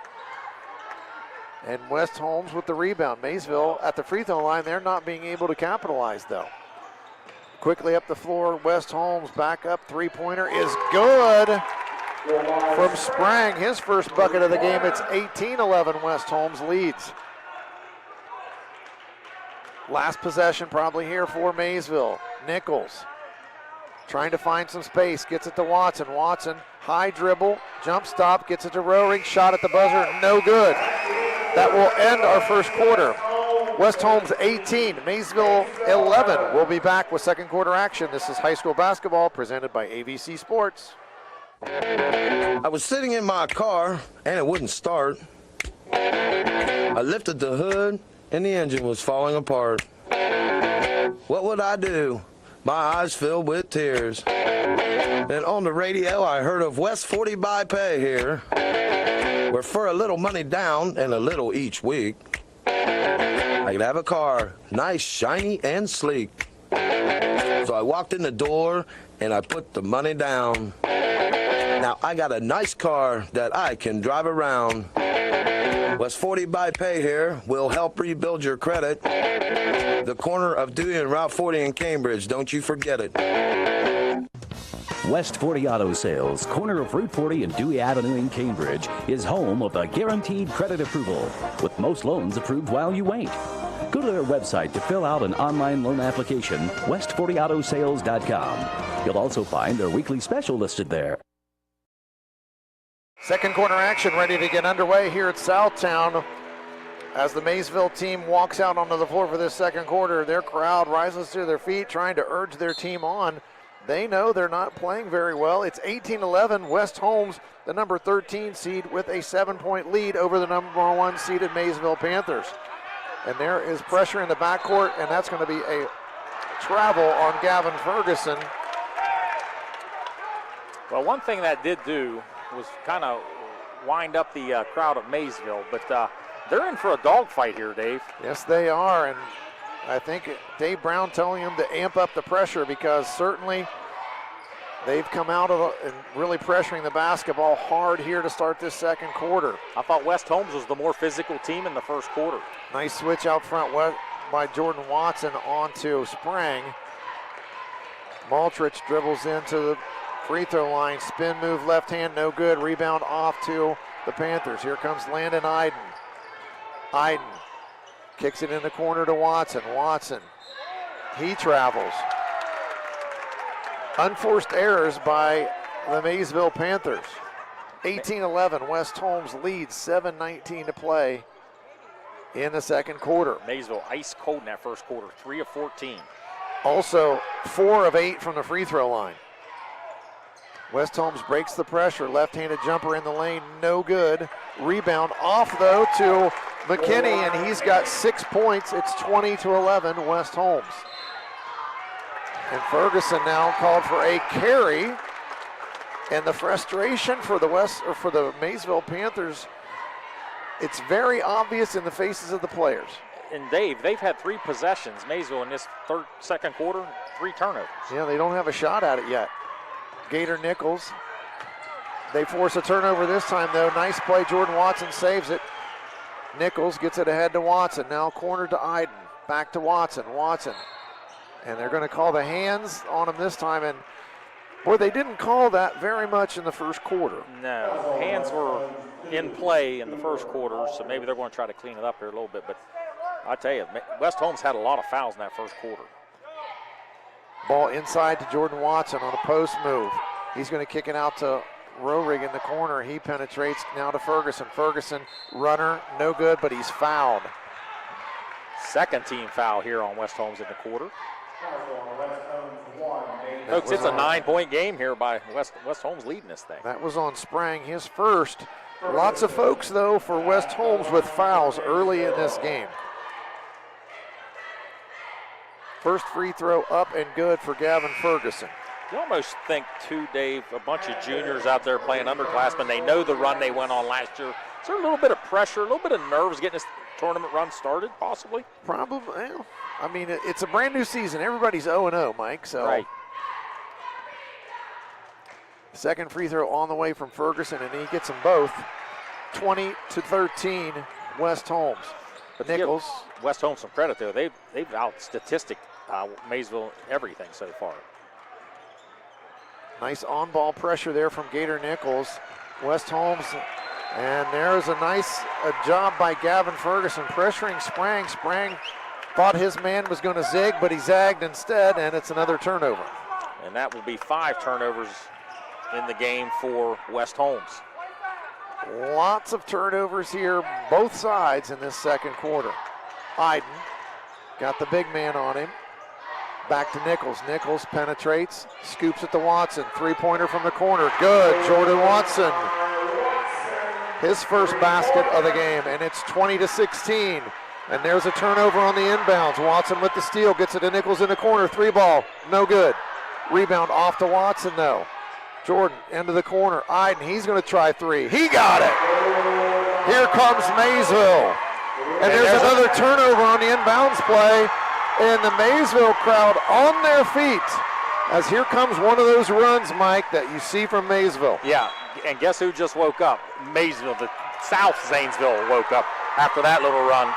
And West Holmes with the rebound. Maysville at the free throw line, they're not being able to capitalize though. Quickly up the floor, West Holmes back up, 3-pointer is good from Sprang. His first bucket of the game, it's 18-11 West Holmes leads. Last possession probably here for Maysville. Nichols trying to find some space, gets it to Watson. Watson, high dribble, jump stop, gets it to Roering, shot at the buzzer, no good. That will end our first quarter. West Holmes 18, Maysville 11. We'll be back with second quarter action. This is high school basketball presented by AVC Sports. I was sitting in my car and it wouldn't start. I lifted the hood and the engine was falling apart. What would I do? My eyes filled with tears. Then on the radio I heard of West 40 by Pay here, where for a little money down and a little each week, I could have a car, nice, shiny, and sleek. So I walked in the door and I put the money down. Now I got a nice car that I can drive around. West 40 by Pay here will help rebuild your credit. The corner of Dewey and Route 40 in Cambridge, don't you forget it. West 40 Auto Sales, corner of Route 40 and Dewey Avenue in Cambridge, is home of the guaranteed credit approval, with most loans approved while you wait. Go to their website to fill out an online loan application, west40autosales.com. You'll also find their weekly special listed there. Second quarter action ready to get underway here at Southtown. As the Maysville team walks out onto the floor for this second quarter, their crowd rises to their feet trying to urge their team on. They know they're not playing very well. It's 18-11, West Holmes, the number 13 seed, with a 7-point lead over the number 1 seeded Maysville Panthers. And there is pressure in the backcourt, and that's going to be a travel on Gavin Ferguson. Well, one thing that did do was kind of wind up the crowd of Maysville, but they're in for a dogfight here, Dave. Yes, they are, and I think Dave Brown telling them to amp up the pressure, because certainly they've come out of and really pressuring the basketball hard here to start this second quarter. I thought West Holmes was the more physical team in the first quarter. Nice switch out front by Jordan Watson onto Sprang. Maltrich dribbles into the free throw line, spin move left hand, no good. Rebound off to the Panthers. Here comes Landon Iden. Iden kicks it in the corner to Watson. Watson, he travels. Unforced errors by the Maysville Panthers. 18-11, West Holmes leads, 7:19 to play in the second quarter. Maysville ice cold in that first quarter, 3 of 14. Also 4 of 8 from the free throw line. West Holmes breaks the pressure, left-handed jumper in the lane, no good. Rebound off though to McKinney, and he's got 6 points. It's 20-11, West Holmes. And Ferguson now called for a carry, and the frustration for the Maysville Panthers, it's very obvious in the faces of the players. And Dave, they've had 3 possessions, Maysville, in this second quarter, 3 turnovers. Yeah, they don't have a shot at it yet. Gator Nichols, they force a turnover this time though. Nice play, Jordan Watson saves it. Nichols gets it ahead to Watson, now corner to Iden, back to Watson, and they're going to call the hands on him this time, and boy, they didn't call that very much in the first quarter. No, hands were in play in the first quarter, so maybe they're going to try to clean it up here a little bit, but I tell you, West Holmes had a lot of fouls in that first quarter. Ball inside to Jordan Watson on a post move. He's going to kick it out to Roehrig in the corner. He penetrates now to Ferguson. Ferguson, runner, no good, but he's fouled. Second team foul here on West Holmes in the quarter. Folks, it's a 9-point game here by West Holmes leading this thing. That was on Sprang, his first. Lots of folks, though, for West Holmes with fouls early in this game. First free throw up and good for Gavin Ferguson. You almost think, too, Dave, a bunch of juniors out there playing underclassmen. They know the run they went on last year. Is there a little bit of pressure, a little bit of nerves getting this tournament run started, possibly? Probably. Well, I mean, it's a brand new season. Everybody's 0-0, Mike. So. Right. Second free throw on the way from Ferguson, and he gets them both. 20-13, West Holmes. But Nichols. West Holmes some credit, though. They've out-statistic Maysville everything so far. Nice on-ball pressure there from Gator Nichols. West Holmes, and there's a nice job by Gavin Ferguson pressuring Sprang. Sprang Thought his man was going to zig, but he zagged instead, and it's another turnover. And that will be 5 turnovers in the game for West Holmes. Lots of turnovers here, both sides in this second quarter. Iden got the big man on him. Back to Nichols. Nichols penetrates, scoops it to Watson. Three-pointer from the corner. Good. Jordan Watson. His first basket of the game, and it's 20-16. And there's a turnover on the inbounds. Watson with the steal, gets it to Nichols in the corner. 3-ball, no good. Rebound off to Watson, though. Jordan into the corner. Iden, he's going to try 3. He got it. Here comes Maysville. And there's another turnover on the inbounds play. And the Maysville crowd on their feet as here comes one of those runs, Mike, that you see from Maysville. Yeah, and guess who just woke up? Maysville, the South Zanesville woke up after that little run.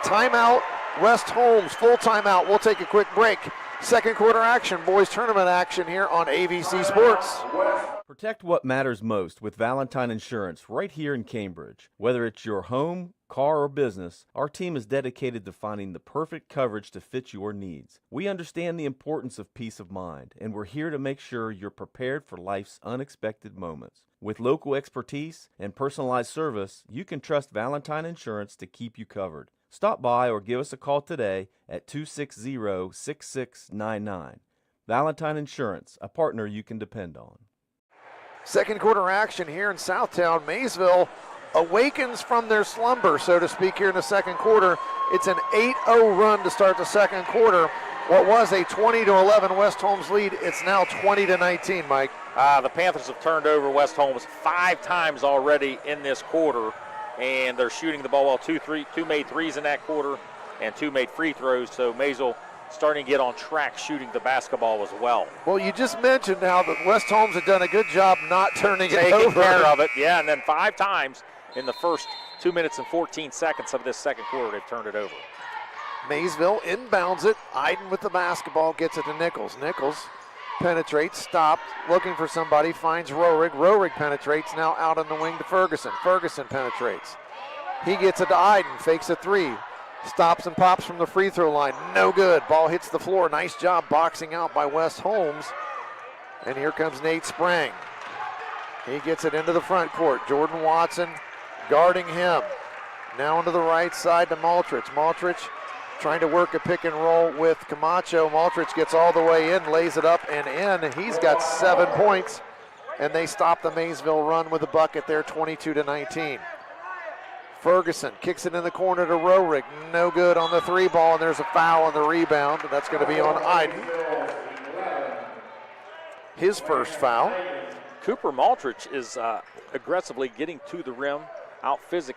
Timeout, West Holmes, full timeout. We'll take a quick break. Second quarter action, boys tournament action here on AVC Sports. Protect what matters most with Valentine Insurance right here in Cambridge. Whether it's your home, car, or business, our team is dedicated to finding the perfect coverage to fit your needs. We understand the importance of peace of mind, and we're here to make sure you're prepared for life's unexpected moments. With local expertise and personalized service, you can trust Valentine Insurance to keep you covered. Stop by or give us a call today at 260-6699. Valentine Insurance, a partner you can depend on. Second quarter action here in Southtown. Maysville awakens from their slumber, so to speak, here in the second quarter. It's an 8-0 run to start the second quarter. What was a 20-11 West Holmes lead, it's now 20-19, Mike. The Panthers have turned over West Holmes 5 times already in this quarter, and they're shooting the ball well. 2 made threes in that quarter and 2 made free throws, so Maysville starting to get on track shooting the basketball as well. Well, you just mentioned how that West Holmes had done a good job not turning it over. Taking care of it, yeah, and then 5 times in the first 2 minutes and 14 seconds of this second quarter, they've turned it over. Maysville inbounds it. Iden with the basketball, gets it to Nichols. Nichols penetrates, stopped, looking for somebody, finds Rohrig. Rohrig penetrates, now out on the wing to Ferguson. Ferguson penetrates. He gets it to Iden, fakes a 3. Stops and pops from the free throw line. No good. Ball hits the floor. Nice job boxing out by West Holmes. And here comes Nate Sprang. He gets it into the front court. Jordan Watson guarding him. Now into the right side to Maltrich. Maltrich trying to work a pick and roll with Camacho. Maltrich gets all the way in, lays it up and in. He's got 7 points. And they stop the Maysville run with a bucket there, 22-19. Ferguson kicks it in the corner to Rohrig. No good on the 3-ball, and there's a foul on the rebound. That's going to be on Iden. His first foul. Cooper Maltrich is aggressively getting to the rim, his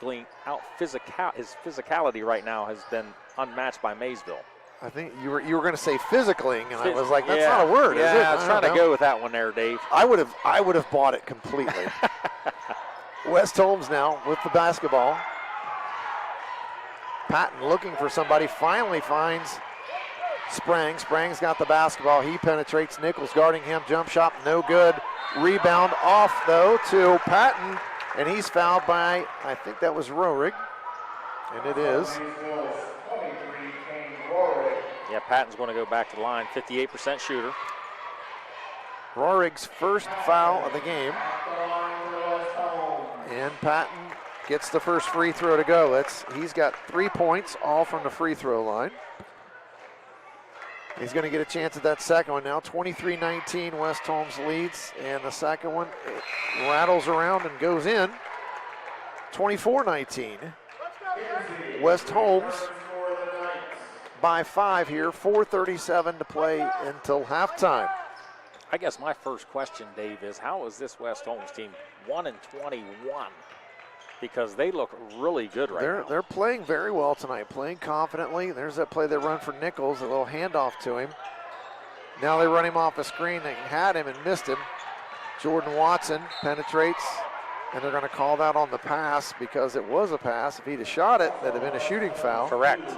physicality right now has been unmatched by Maysville. I think you were going to say physically, and I was like, that's not a word, is it? Yeah, I was trying to go with that one there, Dave. I would have bought it completely. West Holmes now with the basketball. Patton looking for somebody, finally finds Sprang. Sprang's got the basketball. He penetrates. Nichols guarding him. Jump shot, no good. Rebound off, though, to Patton, and he's fouled by, I think that was Rohrig, and it is. Yeah, Patton's going to go back to the line, 58% shooter. Rohrig's first foul of the game. And Patton gets the first free throw to go. He's got 3 points, all from the free throw line. He's going to get a chance at that second one now. 23-19, West Holmes leads, and the second one rattles around and goes in. 24-19. West Holmes by 5 here, 4:37 to play until halftime. I guess my first question, Dave, is how is this West Holmes team 1-21? Because they look really good now. They're playing very well tonight, playing confidently. There's that play they run for Nichols, a little handoff to him. Now they run him off a screen. They had him and missed him. Jordan Watson penetrates, and they're going to call that on the pass because it was a pass. If he'd have shot it, that'd have been a shooting foul. Correct.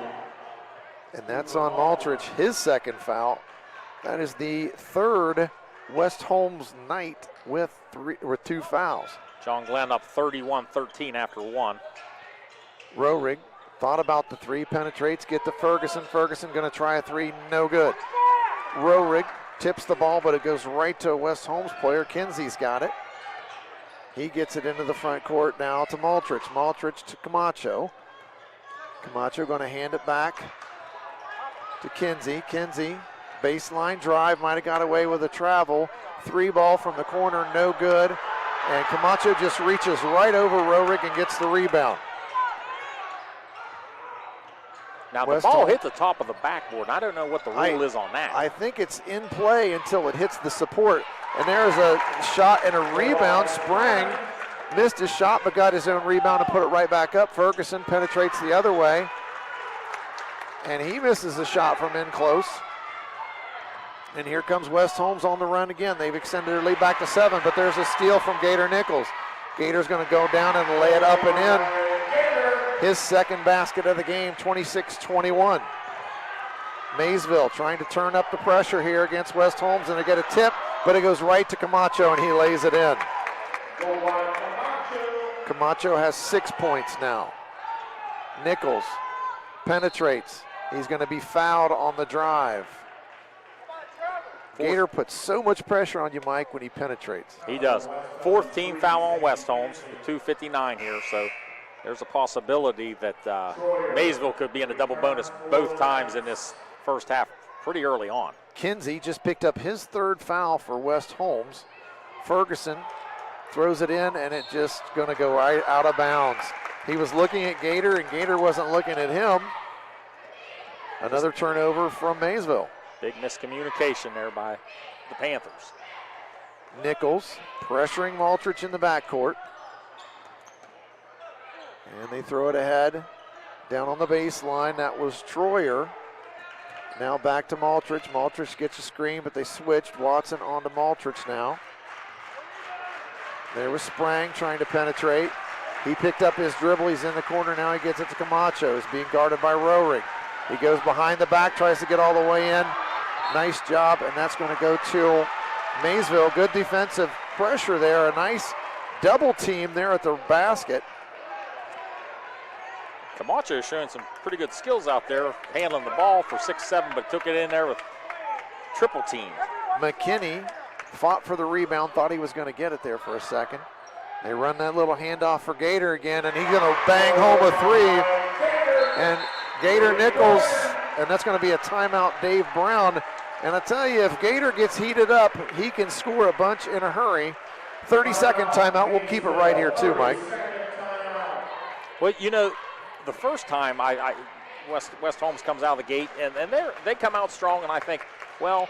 And that's on Maltrich, his second foul. That is the third West Holmes Knight with 2 fouls. John Glenn up 31-13 after 1. Rohrig Thought about the three, penetrates, get to Ferguson. Ferguson going to try a three, no good. Rohrig tips the ball, but it goes right to a West Holmes player. Kinsey's got it. He gets it into the front court now to Maltrich. Maltrich to Camacho. Camacho going to hand it back to Kinsey. Kinsey, baseline drive, might have got away with a travel. Three ball from the corner, no good. And Camacho just reaches right over Rohrig and gets the rebound. Now, the ball hit the top of the backboard, and I don't know what the rule is on that. I think it's in play until it hits the support. And there's a shot and a rebound. Sprang missed his shot, but got his own rebound and put it right back up. Ferguson penetrates the other way. And he misses a shot from in close. And here comes West Holmes on the run again. They've extended their lead back to 7, but there's a steal from Gator Nichols. Gator's going to go down and lay it up and in. His second basket of the game, 26-21. Maysville trying to turn up the pressure here against West Holmes, and they get a tip, but it goes right to Camacho, and he lays it in. Camacho has 6 points now. Nichols penetrates. He's going to be fouled on the drive. Gator puts so much pressure on you, Mike, when he penetrates. He does. 4th team foul on West Holmes, 2:59 here, so there's a possibility that Maysville could be in a double bonus both times in this first half pretty early on. Kinsey just picked up his 3rd foul for West Holmes. Ferguson throws it in, and it just going to go right out of bounds. He was looking at Gator, and Gator wasn't looking at him. Another turnover from Maysville. Big miscommunication there by the Panthers. Nichols pressuring Maltrich in the backcourt. And they throw it ahead. Down on the baseline, that was Troyer. Now back to Maltrich. Maltrich gets a screen, but they switched. Watson onto Maltrich now. There was Sprang trying to penetrate. He picked up his dribble. He's in the corner. Now he gets it to Camacho. He's being guarded by Rohrig. He goes behind the back, tries to get all the way in. Nice job, and that's going to go to Maysville. Good defensive pressure there. A nice double team there at the basket. Camacho is showing some pretty good skills out there, handling the ball for 6-7, but took it in there with triple team. McKinney fought for the rebound, thought he was going to get it there for a second. They run that little handoff for Gator again, and he's going to bang home a three. And Gator Nichols, and that's going to be a timeout, Dave Brown. And I tell you, if Gator gets heated up, he can score a bunch in a hurry. 30-second timeout. We'll keep it right here too, Mike. Well, you know, the first time West Holmes comes out of the gate, and they come out strong, and I think, well,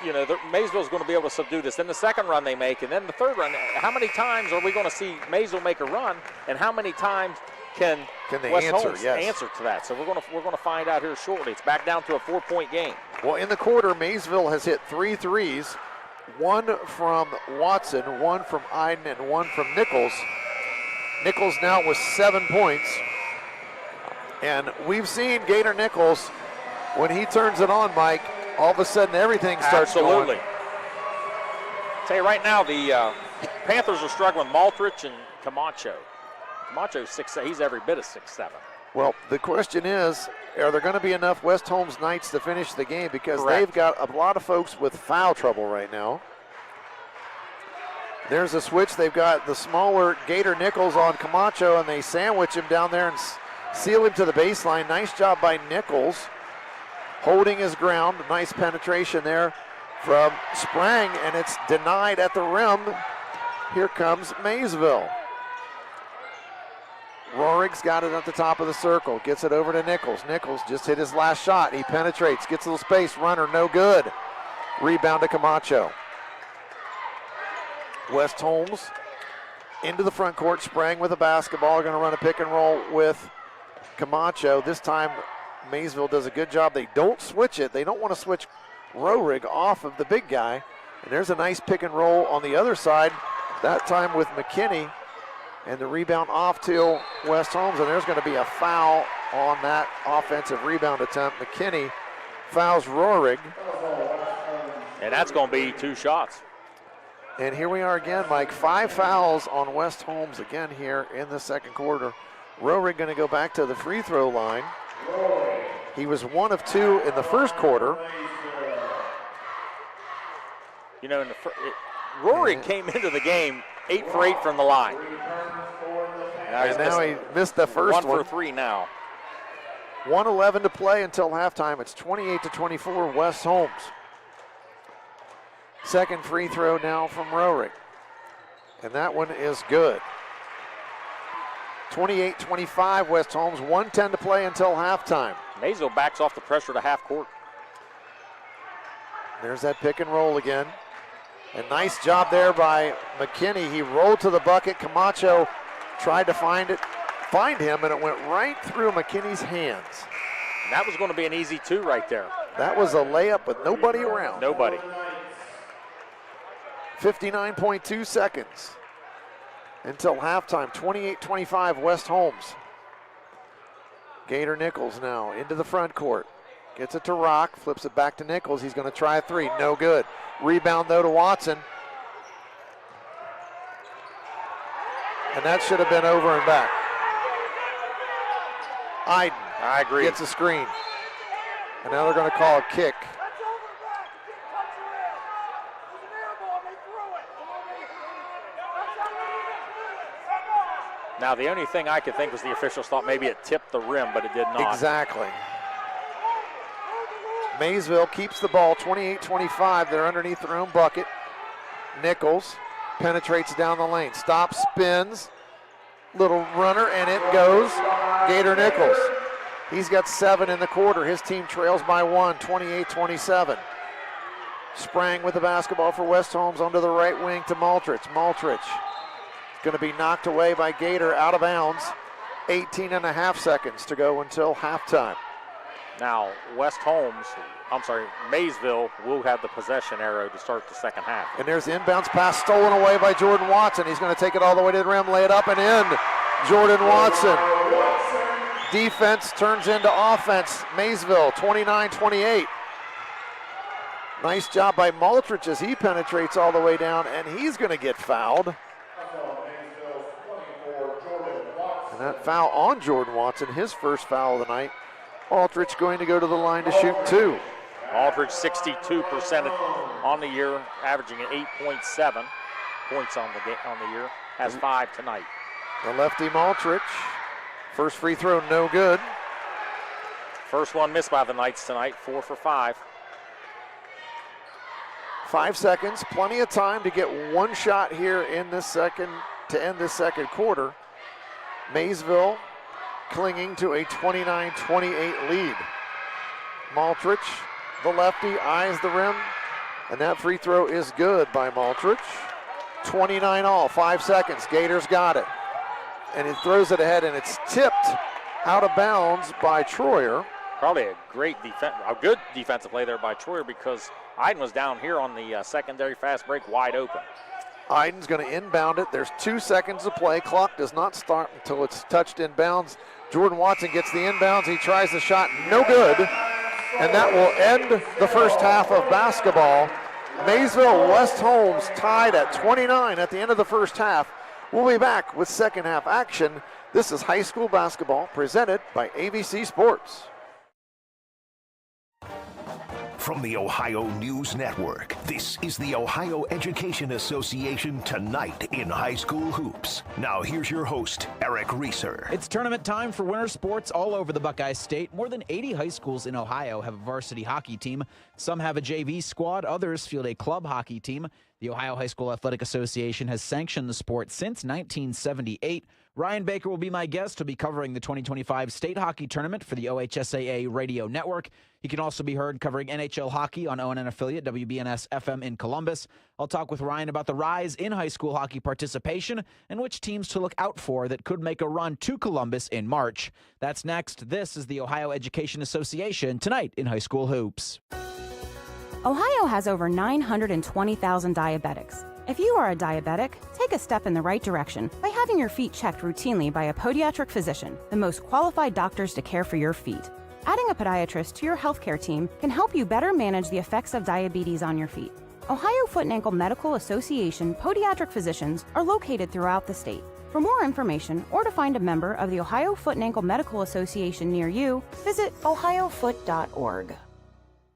you know, Maysville's going to be able to subdue this. Then the second run they make, and then the third run. How many times are we going to see Maysville make a run, and how many times can they West answer? Holmes Yes. answer to that? So we're going to find out here shortly. It's back down to a 4-point game. Well, in the quarter, Maysville has hit 3 threes, one from Watson, one from Iden, and one from Nichols. Nichols now with 7 points. And we've seen Gator Nichols, when he turns it on, Mike, all of a sudden everything starts Absolutely. going. Tell you right now, the Panthers are struggling with Maltrich and Camacho. Camacho's 6'7", he's every bit of 6'7". Well, the question is, are there going to be enough West Holmes Knights to finish the game? Because Correct. they've got a lot of folks with foul trouble right now. There's a switch. They've got the smaller Gator Nichols on Camacho, and they sandwich him down there and seal him to the baseline. Nice job by Nichols, holding his ground. Nice penetration there from Sprang, and it's denied at the rim. Here comes Maysville. Rohrig's got it at the top of the circle, gets it over to Nichols. Nichols just hit his last shot. He penetrates, gets a little space, runner, no good. Rebound to Camacho. West Holmes into the front court, Sprang with a basketball. Going to run a pick and roll with Camacho. This time, Maysville does a good job. They don't switch it. They don't want to switch Rohrig off of the big guy. And there's a nice pick and roll on the other side, that time with McKinney. And the rebound off to West Holmes, and there's going to be a foul on that offensive rebound attempt. McKinney fouls Rohrig. And that's going to be 2 shots. And here we are again, Mike. 5 fouls on West Holmes again here in the second quarter. Roehrig going to go back to the free throw line. He was 1 of 2 in the first quarter. You know, Roehrig came into the game 8 for 8 from the line. And now he missed the first one. 1 for 3 now. 1:11 to play until halftime. It's 28-24 West Holmes. Second free throw now from Roehrig. And that one is good. 28-25 West Holmes, 1:10 to play until halftime. Maysville backs off the pressure to half court. There's that pick and roll again. A nice job there by McKinney. He rolled to the bucket. Camacho tried to find him, and it went right through McKinney's hands. And that was going to be an easy 2 right there. That was a layup with nobody around. Nobody. 59.2 seconds until halftime. 28-25 West Holmes. Gator Nichols now into the front court. Gets it to Rock, flips it back to Nichols. He's going to try a 3, no good. Rebound though to Watson. And that should have been over and back. Iden, I agree, gets a screen. And now they're going to call a kick. Now, the only thing I could think was the officials thought maybe it tipped the rim, but it did not. Exactly. Maysville keeps the ball, 28-25. They're underneath their own bucket. Nichols penetrates down the lane. Stops, spins. Little runner, and it goes. Gator Nichols. He's got 7 in the quarter. His team trails by 1, 28-27. Sprang with the basketball for West Holmes onto the right wing to Maltrich. Maltrich going to be knocked away by Gator, out of bounds. 18.5 seconds to go until halftime. Now, Maysville will have the possession arrow to start the second half. And there's the inbounds pass stolen away by Jordan Watson. He's going to take it all the way to the rim, lay it up and in. Jordan Watson. Defense turns into offense. Maysville, 29-28. Nice job by Maltrich as he penetrates all the way down, and he's going to get fouled. And that foul on Jordan Watson, his first foul of the night. Aldrich going to go to the line to shoot 2. Aldrich 62% on the year, averaging an 8.7 points on the year. Has 5 tonight. The lefty Aldrich. First free throw, no good. First one missed by the Knights tonight, 4 for 5. 5 seconds, plenty of time to get one shot here in this second to end this second quarter. Maysville clinging to a 29-28 lead. Maltrich, the lefty, eyes the rim, and that free throw is good by Maltrich. 29 all, 5 seconds. Gators got it. And he throws it ahead, and it's tipped out of bounds by Troyer. Probably a good defensive play there by Troyer, because Iden was down here on the secondary fast break wide open. Iden's going to inbound it. There's 2 seconds to play. Clock does not start until it's touched in bounds. Jordan Watson gets the inbounds. He tries the shot, no good. And that will end the first half of basketball. Maysville West Holmes tied at 29 at the end of the first half. We'll be back with second half action. This is high school basketball presented by AVC Sports. From the Ohio News Network, this is the Ohio Education Association Tonight in High School Hoops. Now here's your host, Eric Reeser. It's tournament time for winter sports all over the Buckeye State. More than 80 high schools in Ohio have a varsity hockey team. Some have a JV squad, others field a club hockey team. The Ohio High School Athletic Association has sanctioned the sport since 1978. Ryan Baker will be my guest. He'll be covering the 2025 state hockey tournament for the OHSAA radio network. He can also be heard covering NHL hockey on ONN affiliate WBNS FM in Columbus. I'll talk with Ryan about the rise in high school hockey participation and which teams to look out for that could make a run to Columbus in March. That's next. This is the Ohio Education Association Tonight in High School Hoops. Ohio has over 920,000 diabetics. If you are a diabetic, take a step in the right direction by having your feet checked routinely by a podiatric physician, the most qualified doctors to care for your feet. Adding a podiatrist to your healthcare team can help you better manage the effects of diabetes on your feet. Ohio Foot and Ankle Medical Association podiatric physicians are located throughout the state. For more information or to find a member of the Ohio Foot and Ankle Medical Association near you, visit ohiofoot.org.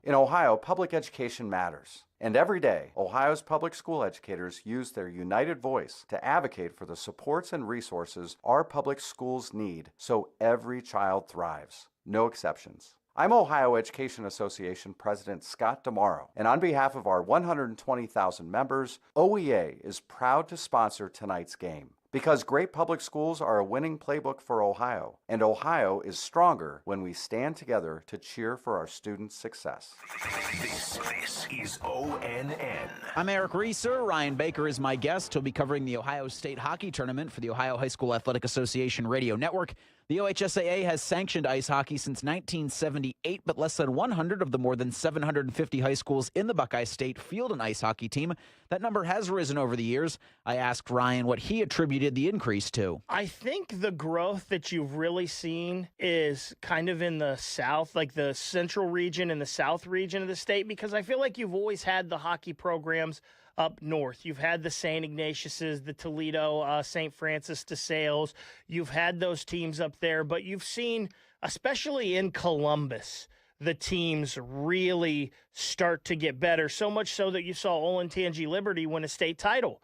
In Ohio, public education matters. And every day, Ohio's public school educators use their united voice to advocate for the supports and resources our public schools need so every child thrives. No exceptions. I'm Ohio Education Association President Scott DeMauro, and on behalf of our 120,000 members, OEA is proud to sponsor tonight's game. Because great public schools are a winning playbook for Ohio, and Ohio is stronger when we stand together to cheer for our students' success. This is ONN. I'm Eric Reeser. Ryan Baker is my guest. He'll be covering the Ohio State Hockey Tournament for the Ohio High School Athletic Association Radio Network. The OHSAA has sanctioned ice hockey since 1978, but less than 100 of the more than 750 high schools in the Buckeye State field an ice hockey team. That number has risen over the years. I asked Ryan what he attributed the increase to. I think the growth that you've really seen is kind of in the South, like the central region and the South region of the state, because I feel like you've always had the hockey programs up north. You've had the St. Ignatiuses, the Toledo, St. Francis de Sales. You've had those teams up there, but you've seen, especially in Columbus, the teams really start to get better, so much so that you saw Olentangy Liberty win a state title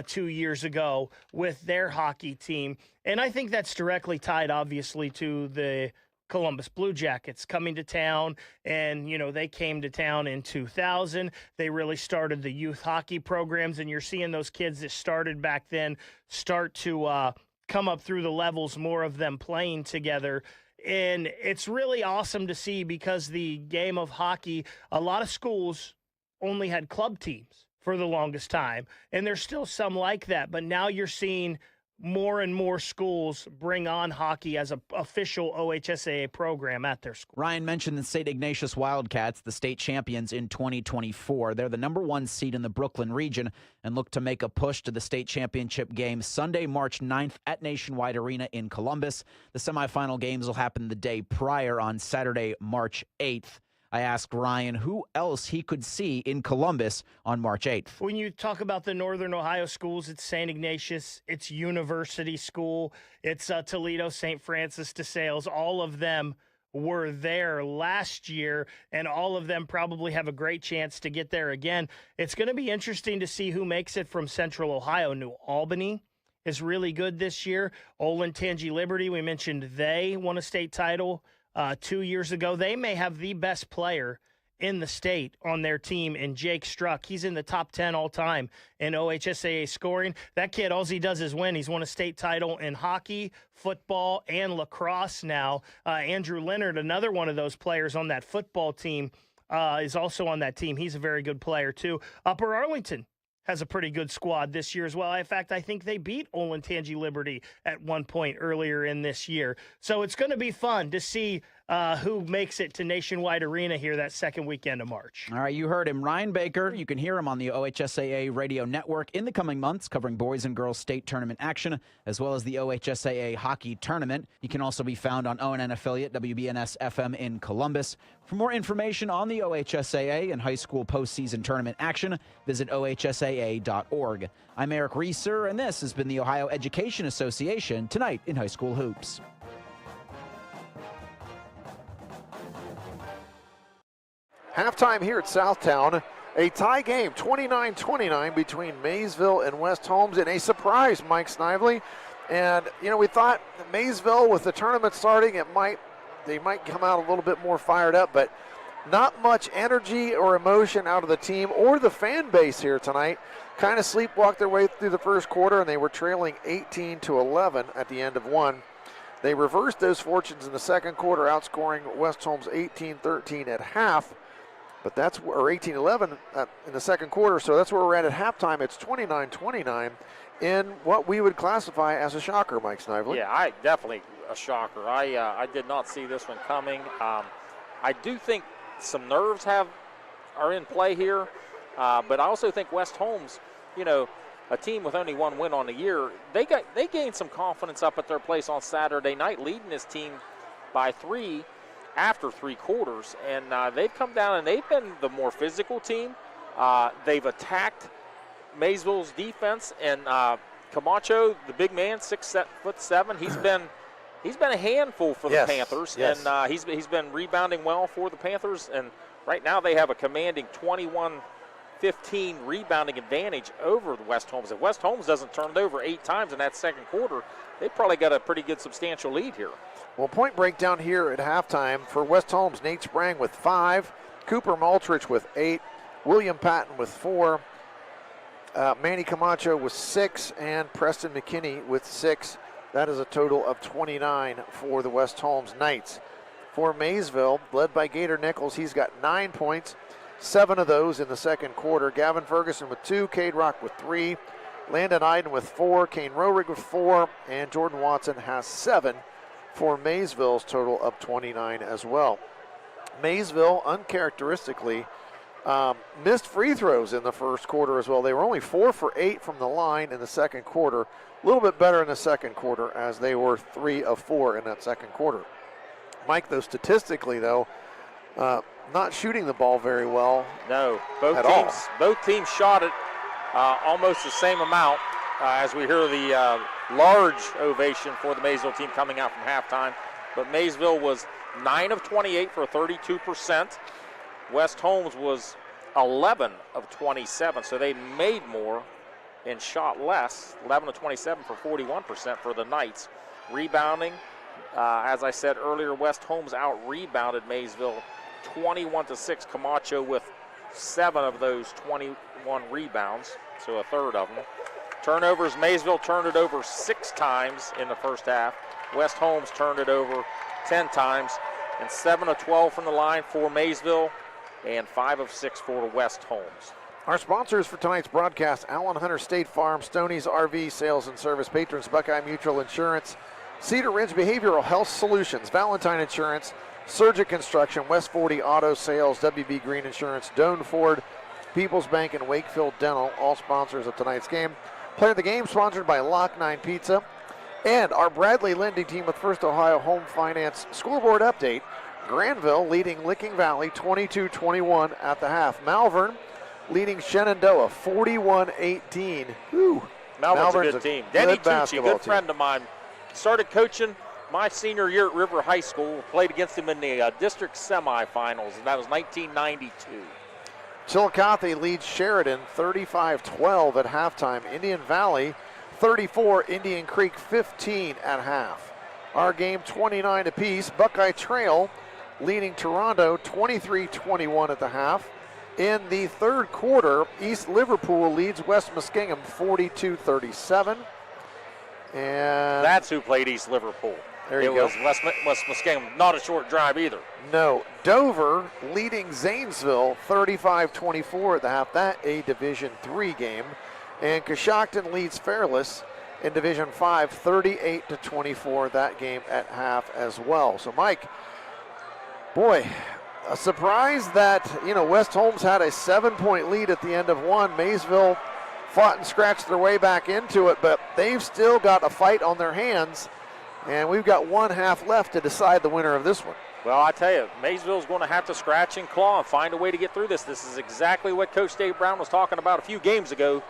2 years ago with their hockey team. And I think that's directly tied, obviously, to the Columbus Blue Jackets coming to town, and, you know, they came to town in 2000. They really started the youth hockey programs, and you're seeing those kids that started back then start to come up through the levels, more of them playing together. And it's really awesome to see, because the game of hockey, a lot of schools only had club teams for the longest time, and there's still some like that, but now you're seeing more and more schools bring on hockey as an official OHSAA program at their school. Ryan mentioned the St. Ignatius Wildcats, the state champions in 2024. They're the number 1 seed in the Brooklyn region and look to make a push to the state championship game Sunday, March 9th at Nationwide Arena in Columbus. The semifinal games will happen the day prior on Saturday, March 8th. I asked Ryan who else he could see in Columbus on March 8th. When you talk about the Northern Ohio schools, it's St. Ignatius, it's University School, it's Toledo, St. Francis de Sales. All of them were there last year, and all of them probably have a great chance to get there again. It's going to be interesting to see who makes it from Central Ohio. New Albany is really good this year. Olentangy Liberty, we mentioned they won a state title 2 years ago. They may have the best player in the state on their team in Jake Struck. He's in the top 10 all time in OHSAA scoring. That kid, all he does is win. He's won a state title in hockey, football, and lacrosse now. Andrew Leonard, another one of those players on that football team, is also on that team. He's a very good player too. Upper Arlington has a pretty good squad this year as well. In fact, I think they beat Olentangy Liberty at one point earlier in this year. So it's going to be fun to see who makes it to Nationwide Arena here that second weekend of March. All right, you heard him. Ryan Baker, you can hear him on the OHSAA Radio Network in the coming months, covering boys and girls state tournament action, as well as the OHSAA Hockey Tournament. He can also be found on ONN affiliate WBNS FM in Columbus. For more information on the OHSAA and high school postseason tournament action, visit ohsaa.org. I'm Eric Reeser, and this has been the Ohio Education Association Tonight in High School Hoops. Halftime here at Southtown, a tie game, 29-29 between Maysville and West Holmes, and a surprise, Mike Snively. And, you know, we thought Maysville, with the tournament starting, they might come out a little bit more fired up, but not much energy or emotion out of the team or the fan base here tonight. Kind of sleepwalked their way through the first quarter, and they were trailing 18-11 at the end of one. They reversed those fortunes in the second quarter, outscoring West Holmes 18-13 at half. But that's, or 18-11 in the second quarter, so that's where we're at halftime. It's 29-29 in what we would classify as a shocker, Mike Snively. Yeah, definitely a shocker. I did not see this one coming. I do think some nerves are in play here, but I also think West Holmes, you know, a team with only one win on the year, they gained some confidence up at their place on Saturday night, leading this team by 3 after 3 quarters, and they've come down and they've been the more physical team. They've attacked Maysville's defense, and Camacho, the big man, 6'7", he's been a handful for the Panthers, and he's been rebounding well for the Panthers. And right now they have a commanding 21-15 rebounding advantage over the West Holmes. If West Holmes doesn't turn it over 8 times in that second quarter, they probably got a pretty good substantial lead here. Well, point breakdown here at halftime for West Holmes. Nate Sprang with 5, Cooper Maltrich with 8, William Patton with 4, Manny Camacho with 6, and Preston McKinney with 6. That is a total of 29 for the West Holmes Knights. For Maysville, led by Gator Nichols, he's got 9 points, 7 of those in the second quarter. Gavin Ferguson with 2, Cade Rock with 3, Landon Iden with 4, Kane Roerig with 4, and Jordan Watson has 7 for Maysville's total of 29 as well. Maysville, uncharacteristically, missed free throws in the first quarter as well. They were only 4 for 8 from the line in the second quarter. A little bit better in the second quarter, as they were 3 of 4 in that second quarter. Mike, though, statistically, though, not shooting the ball very well. No, both teams shot it almost the same amount as we hear the large ovation for the Maysville team coming out from halftime. But Maysville was 9 of 28 for 32%. West Holmes was 11 of 27, so they made more and shot less. 11 of 27 for 41% for the Knights. Rebounding, as I said earlier, West Holmes out-rebounded Maysville 21-6. Camacho with 7 of those 21 rebounds, so a third of them. Turnovers, Maysville turned it over 6 times in the first half. West Holmes turned it over 10 times, and 7 of 12 from the line for Maysville, and 5 of 6 for West Holmes. Our sponsors for tonight's broadcast: Allen Hunter State Farm, Stoney's RV Sales and Service, Patrons Buckeye Mutual Insurance, Cedar Ridge Behavioral Health Solutions, Valentine Insurance, Surgic Construction, West 40 Auto Sales, WB Green Insurance, Doane Ford, People's Bank, and Wakefield Dental, all sponsors of tonight's game. Play of the game sponsored by Lock 9 Pizza. And our Bradley lending team with First Ohio Home Finance scoreboard update. Granville leading Licking Valley 22-21 at the half. Malvern leading Shenandoah 41-18. Malvern's a good team. Denny Tucci, good friend of mine, started coaching my senior year at River High School. Played against him in the district semifinals, and that was 1992. Chillicothe leads Sheridan 35-12 at halftime. Indian Valley 34, Indian Creek 15 at half. Our game 29 apiece. Buckeye Trail leading Toronto 23-21 at the half. In the third quarter, East Liverpool leads West Muskingum 42-37. And that's who played East Liverpool. There you go. It was West Muskingum, not a short drive either. No. Dover leading Zanesville 35-24 at the half. That a Division III game. And Coshocton leads Fairless in Division 5 38-24, that game at half as well. So Mike, boy, a surprise that, West Holmes had a 7-point lead at the end of one. Maysville fought and scratched their way back into it, but they've still got a fight on their hands, and we've got one half left to decide the winner of this one. Well, I tell you, Maysville's going to have to scratch and claw and find a way to get through this. This is exactly what Coach Dave Brown was talking about a few games ago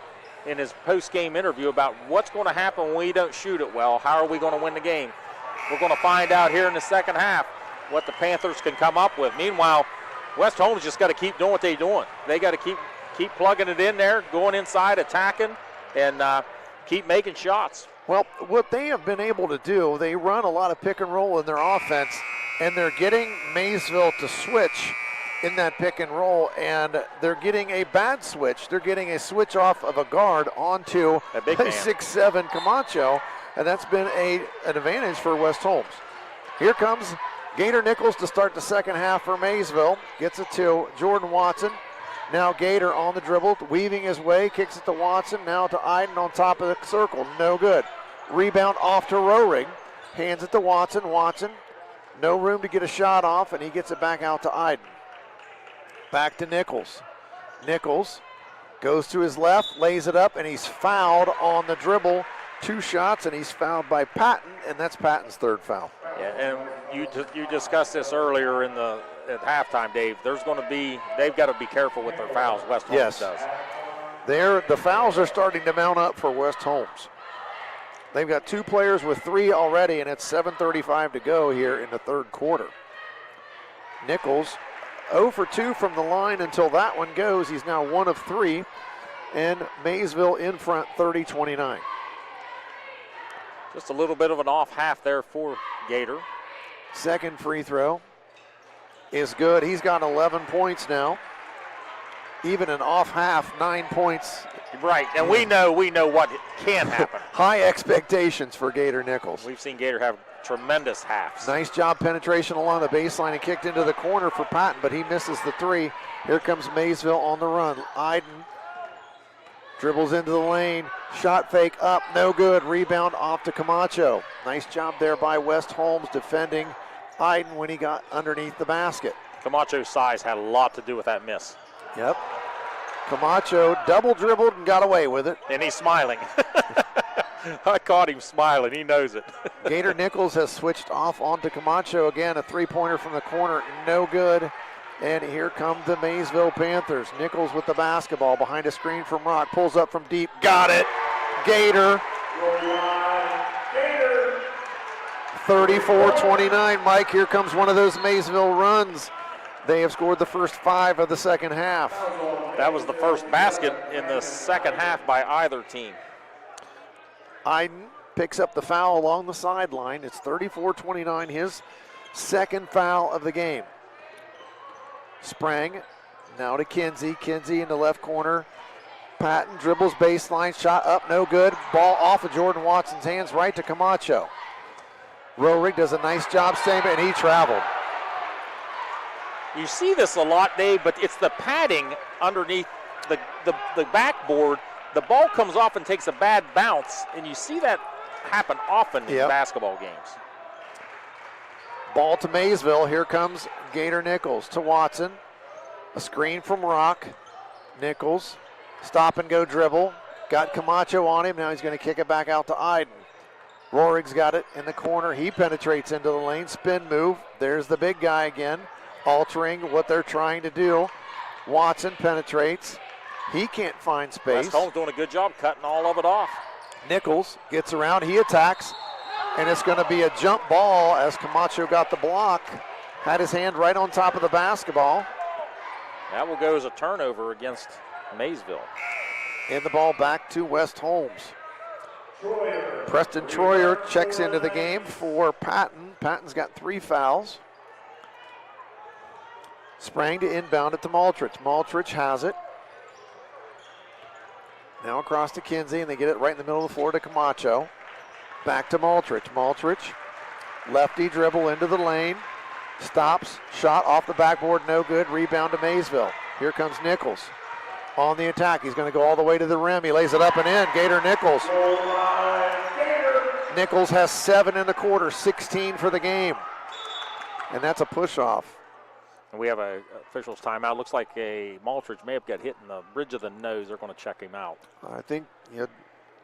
in his post-game interview about what's going to happen when we don't shoot it well. How are we going to win the game? We're going to find out here in the second half what the Panthers can come up with. Meanwhile, West Holmes just got to keep doing what they're doing. They got to keep plugging it in there, going inside, attacking, and keep making shots. Well, what they have been able to do, they run a lot of pick and roll in their offense, and they're getting Maysville to switch in that pick and roll, and they're getting a bad switch. They're getting a switch off of a guard onto a 6'7" Camacho, and that's been an advantage for West Holmes. Here comes Gator Nichols to start the second half for Maysville. Gets it to Jordan Watson. Now Gator on the dribble, weaving his way, kicks it to Watson, now to Iden on top of the circle, no good. Rebound off to Roerig, hands it to Watson. Watson, no room to get a shot off, and he gets it back out to Iden. Back to Nichols. Nichols goes to his left, lays it up, and he's fouled on the dribble. 2 shots, and he's fouled by Patton, and that's Patton's third foul. Yeah, and you discussed this earlier at halftime, Dave. They've got to be careful with their fouls. West Holmes does. The fouls are starting to mount up for West Holmes. They've got 2 players with 3 already, and it's 7:35 to go here in the third quarter. Nichols 0 for 2 from the line until that one goes. He's now 1 of 3, and Maysville in front 30-29. Just a little bit of an off half there for Gator. Second free throw is good. He's got 11 points now. Even an off half, 9 points. Right, and we know what can happen. High expectations for Gator Nichols. We've seen Gator have tremendous halves. Nice job penetration along the baseline and kicked into the corner for Patton, but he misses the 3. Here comes Maysville on the run. Iden dribbles into the lane. Shot fake up, no good. Rebound off to Camacho. Nice job there by West Holmes defending Iden when he got underneath the basket. Camacho's size had a lot to do with that miss. Yep. Camacho double dribbled and got away with it. And he's smiling. I caught him smiling. He knows it. Gator Nichols has switched off onto Camacho again. A 3-pointer from the corner, no good. And here come the Maysville Panthers. Nichols with the basketball behind a screen from Rock. Pulls up from deep. Got it. Gator. 34-29. Mike, here comes one of those Maysville runs. They have scored the first 5 of the second half. That was the first basket in the second half by either team. Iden picks up the foul along the sideline. It's 34-29, his second foul of the game. Sprang now to Kinsey. Kinsey in the left corner. Patton dribbles baseline, shot up, no good. Ball off of Jordan Watson's hands, right to Camacho. Roehrig does a nice job staying, and he traveled. You see this a lot, Dave, but it's the padding underneath the backboard. The ball comes off and takes a bad bounce, and you see that happen often in basketball games. Ball to Maysville. Here comes Gator Nichols to Watson. A screen from Rock. Nichols, stop and go dribble. Got Camacho on him. Now he's going to kick it back out to Iden. Rohrig's got it in the corner. He penetrates into the lane. Spin move. There's the big guy again, altering what they're trying to do. Watson penetrates. He can't find space. West Holmes doing a good job cutting all of it off. Nichols gets around. He attacks. And it's going to be a jump ball as Camacho got the block. Had his hand right on top of the basketball. That will go as a turnover against Maysville. And the ball back to West Holmes. Preston Troyer checks into the game for Patton. Patton's got 3 fouls. Sprang to inbound it to Maltrich. Maltrich has it. Now across to Kinsey, and they get it right in the middle of the floor to Camacho. Back to Maltrich. Maltrich, lefty dribble into the lane. Stops, shot off the backboard, no good. Rebound to Maysville. Here comes Nichols on the attack. He's going to go all the way to the rim. He lays it up and in. Gator Nichols. Nichols has 7 in the quarter, 16 for the game. And that's a push-off. And we have a official's timeout. Looks like a Maltrich may have got hit in the bridge of the nose. They're going to check him out. I think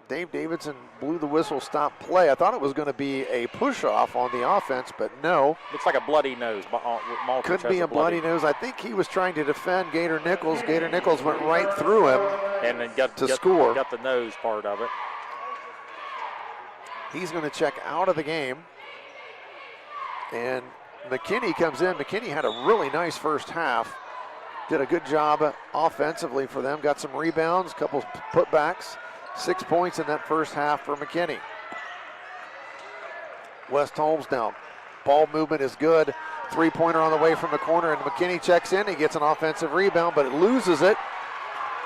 Dave Davidson blew the whistle, stop play. I thought it was going to be a push-off on the offense, but no. Looks like a bloody nose. Maltrich could be a bloody nose. I think he was trying to defend Gator Nichols. Gator Nichols went right through him and then got the nose part of it. He's going to check out of the game. And McKinney comes in. McKinney had a really nice first half. Did a good job offensively for them. Got some rebounds, a couple putbacks. 6 points in that first half for McKinney. West Holmes now. Ball movement is good. 3-pointer on the way from the corner, and McKinney checks in. He gets an offensive rebound, but it loses it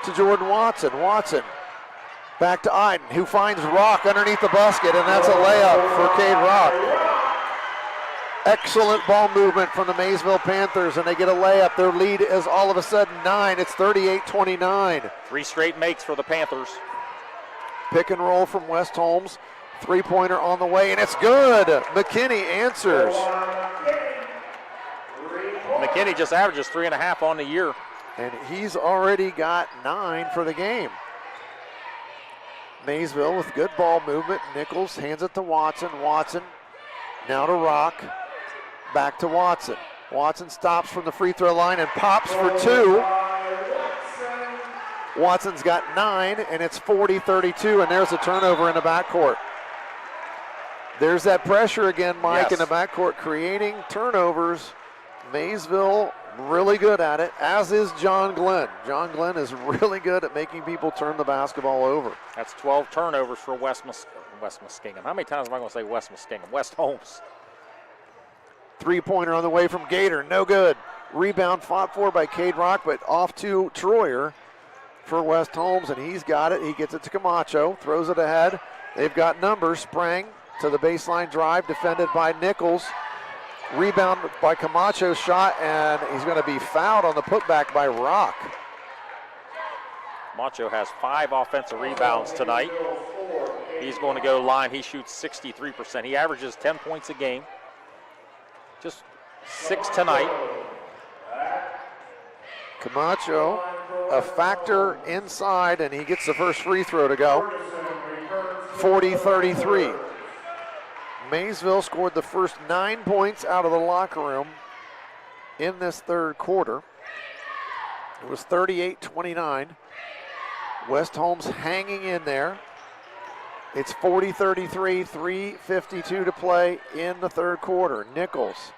to Jordan Watson. Watson back to Iden, who finds Rock underneath the basket, and that's a layup for Cade Rock. Excellent ball movement from the Maysville Panthers, and they get a layup. Their lead is all of a sudden 9. It's 38-29. 3 straight makes for the Panthers. Pick and roll from West Holmes. 3-pointer on the way, and it's good. McKinney answers. McKinney just averages 3.5 on the year. And he's already got 9 for the game. Maysville with good ball movement. Nichols hands it to Watson. Watson now to Rock. Back to Watson. Watson stops from the free throw line and pops for 2. Watson's got 9, and it's 40-32, and there's a turnover in the backcourt. There's that pressure again, Mike, in Yes. the backcourt, creating turnovers. Maysville really good at it, as is John Glenn. John Glenn is really good at making people turn the basketball over. That's 12 turnovers for West Muskingum. How many times am I going to say West Muskingum? West Holmes. Three-pointer on the way from Gator, no good. Rebound fought for by Cade Rock, but off to Troyer for West Holmes, and he's got it. He gets it to Camacho, throws it ahead. They've got numbers. Sprang to the baseline drive, defended by Nichols. Rebound by Camacho's shot, and he's going to be fouled on the putback by Rock. Camacho has 5 offensive rebounds tonight. He's going to go line. He shoots 63%. He averages 10 points a game. Just 6 tonight. Camacho, a factor inside, and he gets the first free throw to go. 40-33. Maysville scored the first 9 points out of the locker room in this third quarter. It was 38-29. West Holmes hanging in there. It's 40-33, 3:52 to play in the third quarter. Nichols,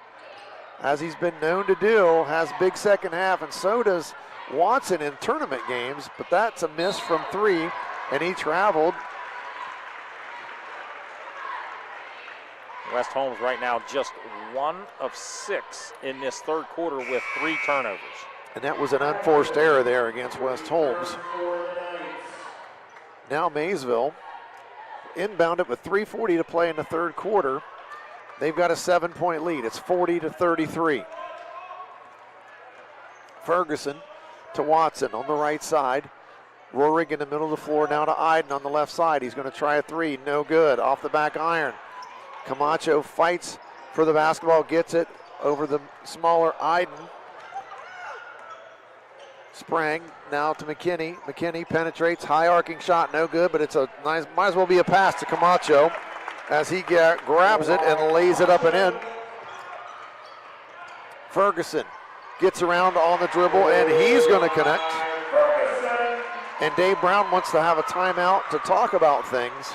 as he's been known to do, has big second half, and so does Watson in tournament games, but that's a miss from 3, and he traveled. West Holmes right now just 1 of 6 in this third quarter with 3 turnovers. And that was an unforced error there against West Holmes. Now Maysville inbounded with 3:40 to play in the third quarter. They've got a 7-point lead. It's 40-33. Ferguson to Watson on the right side. Rohrig in the middle of the floor, now to Iden on the left side. He's going to try a 3, no good. Off the back iron. Camacho fights for the basketball, gets it over the smaller Iden. Sprang now to McKinney. McKinney penetrates, high arcing shot, no good, but it's a nice, might as well be a pass to Camacho as he grabs it and lays it up and in. Ferguson gets around on the dribble, and he's going to connect. And Dave Brown wants to have a timeout to talk about things,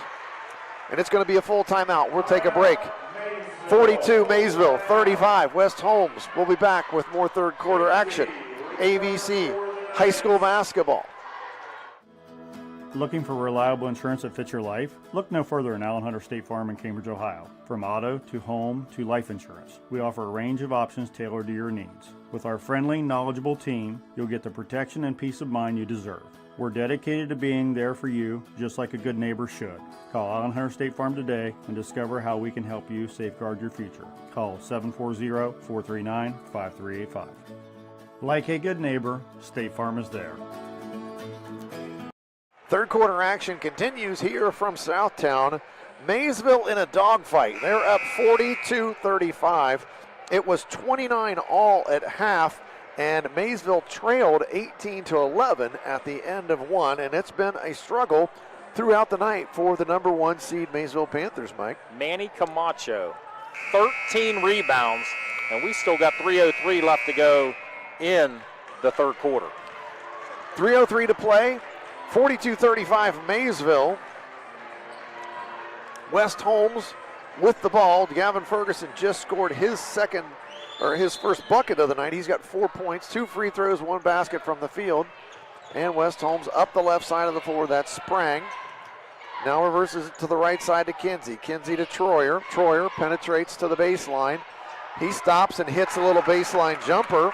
and it's going to be a full timeout. We'll take a break. 42 Maysville, 35 West Holmes. We'll be back with more third quarter action. AVC High School Basketball. Looking for reliable insurance that fits your life? Look no further than Allen Hunter State Farm in Cambridge, Ohio. From auto to home to life insurance, we offer a range of options tailored to your needs. With our friendly, knowledgeable team, you'll get the protection and peace of mind you deserve. We're dedicated to being there for you, just like a good neighbor should. Call Allen Hunter State Farm today and discover how we can help you safeguard your future. Call 740-439-5385. Like a good neighbor, State Farm is there. Third quarter action continues here from Southtown. Maysville in a dogfight. They're up 42-35. It was 29 all at half, and Maysville trailed 18-11 at the end of one, and it's been a struggle throughout the night for the number 1 seed Maysville Panthers, Mike. Manny Camacho, 13 rebounds, and we still got 3:03 left to go in the third quarter. 3:03 to play, 42-35 Maysville. West Holmes with the ball. Gavin Ferguson just scored his first bucket of the night. He's got 4 points, 2 free throws, 1 basket from the field. And West Holmes up the left side of the floor. That's Sprang. Now reverses it to the right side to Kinsey. Kinsey to Troyer. Troyer penetrates to the baseline. He stops and hits a little baseline jumper.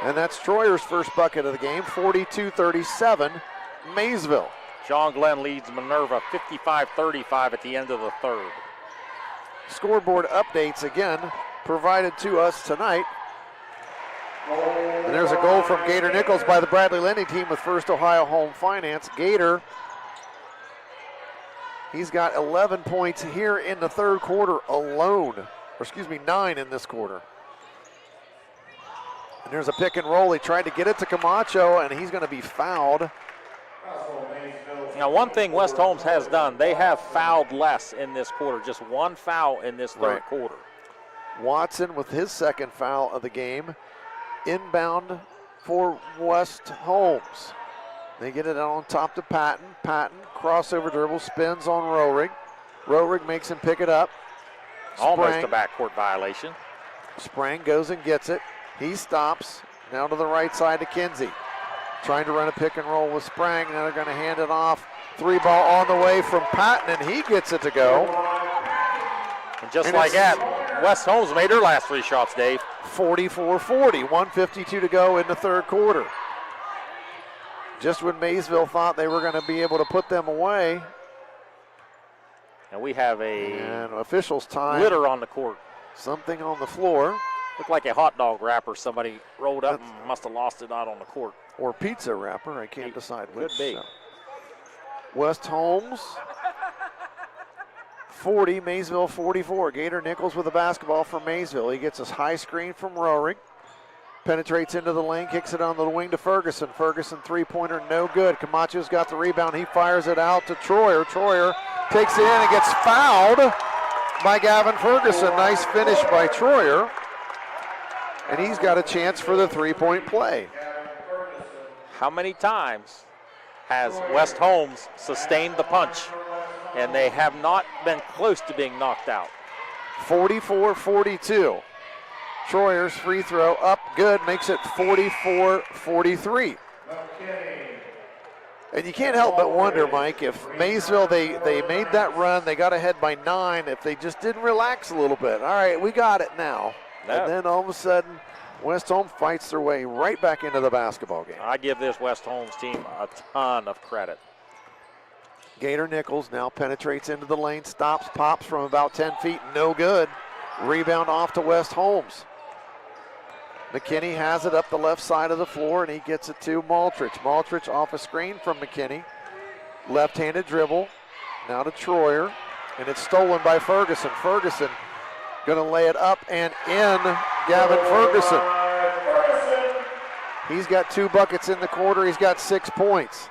And that's Troyer's first bucket of the game, 42-37, Maysville. John Glenn leads Minerva 55-35 at the end of the third. Scoreboard updates again provided to us tonight. And there's a goal from Gator Nichols by the Bradley Lending team with First Ohio Home Finance. Gator, he's got 11 points here in the third quarter alone. Or 9 in this quarter. And there's a pick and roll. He tried to get it to Camacho, and he's going to be fouled. Now, one thing West Holmes has done, they have fouled less in this quarter. Just 1 foul in this third quarter. Watson with his second foul of the game. Inbound for West Holmes. They get it on top to Patton. Patton, crossover dribble, spins on Rohrig. Roehrig makes him pick it up. Almost a backcourt violation. Sprang goes and gets it. He stops. Now to the right side to Kinsey. Trying to run a pick and roll with Sprang. Now they're going to hand it off. 3-ball on the way from Patton, and he gets it to go. And just like that, West Holmes made her last 3 shots, Dave. 44-40, 1:52 to go in the third quarter. Just when Maysville thought they were going to be able to put them away. And we have and officials time. Litter on the court. Something on the floor. Looked like a hot dog wrapper. Somebody rolled up and must have lost it out on the court. Or pizza wrapper. I can't decide which. Could be. West Holmes 40, Maysville 44. Gator Nichols with the basketball for Maysville. He gets a high screen from Roehrig. Penetrates into the lane, kicks it on the wing to Ferguson. Ferguson three-pointer, no good. Camacho's got the rebound. He fires it out to Troyer. Troyer takes it in and gets fouled by Gavin Ferguson. Nice finish by Troyer. And he's got a chance for the three-point play. How many times has West Holmes sustained the punch, and they have not been close to being knocked out? 44-42. Troyer's free throw up, good, makes it 44-43. And you can't help but wonder, Mike, if Maysville, they made that run, they got ahead by 9, if they just didn't relax a little bit. All right, we got it now. No. And then all of a sudden, West Holmes fights their way right back into the basketball game. I give this West Holmes team a ton of credit. Gator Nichols now penetrates into the lane, stops, pops from about 10 feet, no good. Rebound off to West Holmes. McKinney has it up the left side of the floor, and he gets it to Maltrich. Maltrich off a screen from McKinney. Left-handed dribble. Now to Troyer, and it's stolen by Ferguson. Ferguson going to lay it up and in. Gavin Ferguson. He's got 2 buckets in the quarter. He's got 6 points.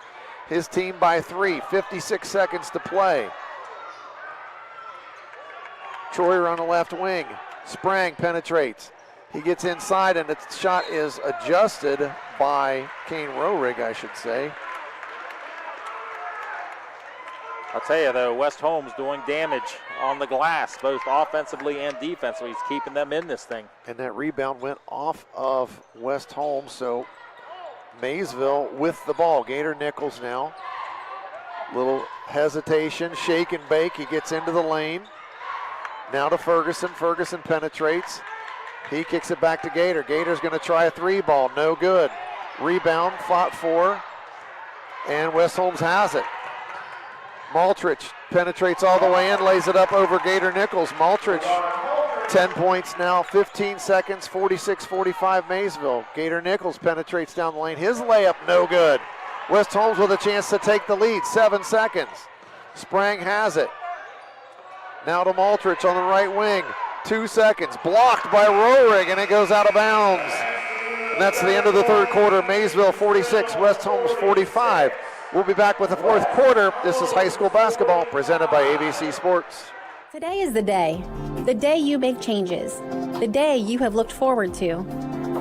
His team by 3. 56 seconds to play. Troyer on the left wing. Sprang penetrates. He gets inside, and the shot is adjusted by Kane Roehrig, I should say. I'll tell you, though, West Holmes doing damage on the glass, both offensively and defensively. He's keeping them in this thing. And that rebound went off of West Holmes, so Maysville with the ball. Gator Nichols now. Little hesitation, shake and bake. He gets into the lane. Now to Ferguson. Ferguson penetrates. He kicks it back to Gator. Gator's going to try a 3-ball. No good. Rebound, fought for, and West Holmes has it. Maltrich penetrates all the way in, lays it up over Gator Nichols. Maltrich, 10 points now, 15 seconds, 46-45 Maysville. Gator Nichols penetrates down the lane. His layup, no good. West Holmes with a chance to take the lead, 7 seconds. Sprang has it. Now to Maltrich on the right wing. 2 seconds, blocked by Roehrig, and it goes out of bounds. And that's the end of the third quarter. Maysville 46, West Holmes 45. We'll be back with the fourth quarter. This is high school basketball presented by AVC Sports. Today is the day you make changes, the day you have looked forward to,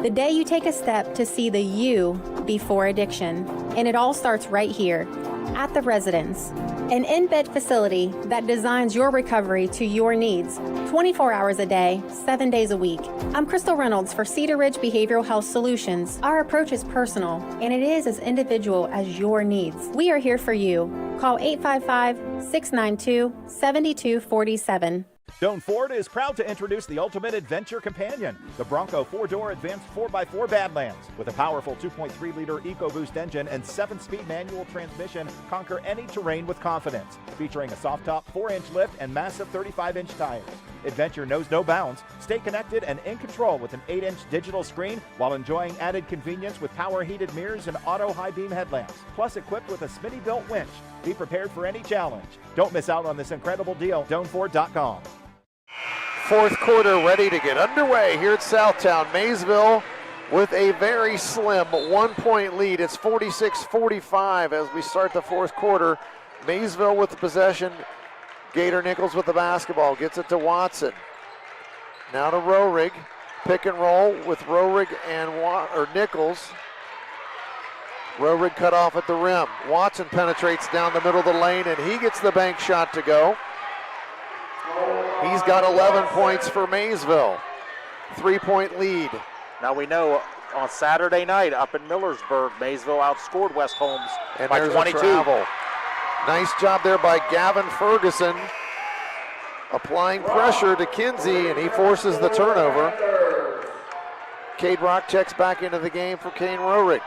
the day you take a step to see the you before addiction. And it all starts right here at the Residence, an in-bed facility that designs your recovery to your needs, 24 hours a day, 7 days a week. I'm Crystal Reynolds for Cedar Ridge Behavioral Health Solutions. Our approach is personal, and it is as individual as your needs. We are here for you. Call 855-692-7247. Doan Ford is proud to introduce the ultimate adventure companion, the Bronco 4-door advanced 4x4 Badlands. With a powerful 2.3-liter EcoBoost engine and 7-speed manual transmission, conquer any terrain with confidence. Featuring a soft-top 4-inch lift and massive 35-inch tires. Adventure knows no bounds. Stay connected and in control with an 8-inch digital screen while enjoying added convenience with power-heated mirrors and auto high-beam headlamps. Plus equipped with a Smitty-built winch. Be prepared for any challenge. Don't miss out on this incredible deal. DoanFord.com. Fourth quarter ready to get underway here at Southtown. Maysville with a very slim 1-point lead. It's 46-45 as we start the fourth quarter. Maysville with the possession. Gator Nichols with the basketball. Gets it to Watson. Now to Roehrig. Pick and roll with Roehrig and Nichols. Roehrig cut off at the rim. Watson penetrates down the middle of the lane, and he gets the bank shot to go. got 11 points for Maysville. 3-point lead. Now we know on Saturday night up in Millersburg, Maysville outscored West Holmes And by there's 22. a travel. Nice job there by Gavin Ferguson. Applying pressure to Kinsey, and he forces the turnover. Cade Rock checks back into the game for Kane Rorick.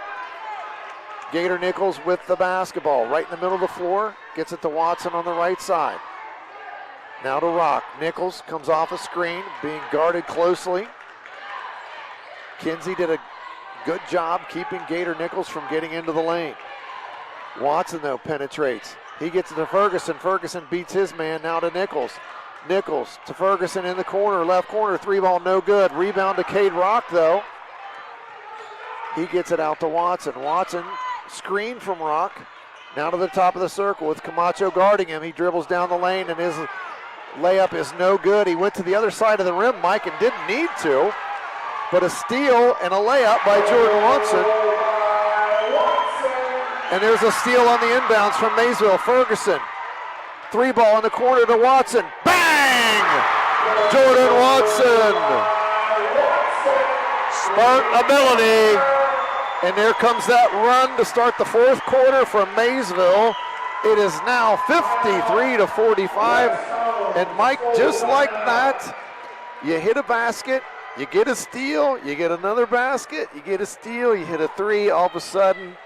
Gator Nichols with the basketball right in the middle of the floor. Gets it to Watson on the right side. Now to Rock. Nichols comes off a screen, being guarded closely. Kinsey did a good job keeping Gator Nichols from getting into the lane. Watson, though, penetrates. He gets it to Ferguson. Ferguson beats his man, now to Nichols. Nichols to Ferguson in the corner, left corner, 3-ball, no good. Rebound to Cade Rock, though. He gets it out to Watson. Watson, screen from Rock. Now to the top of the circle with Camacho guarding him. He dribbles down the lane, and his layup is no good. He went to the other side of the rim, Mike, and didn't need to. But a steal and a layup by Jordan Watson. And there's a steal on the inbounds from Maysville. Ferguson, 3-ball in the corner to Watson. Bang! Jordan Watson. Smart ability. And there comes that run to start the fourth quarter from Maysville. It is now 53-45. And Mike, just like that, you hit a basket, you get a steal, you get another basket, you get a steal, you hit a three, all of a sudden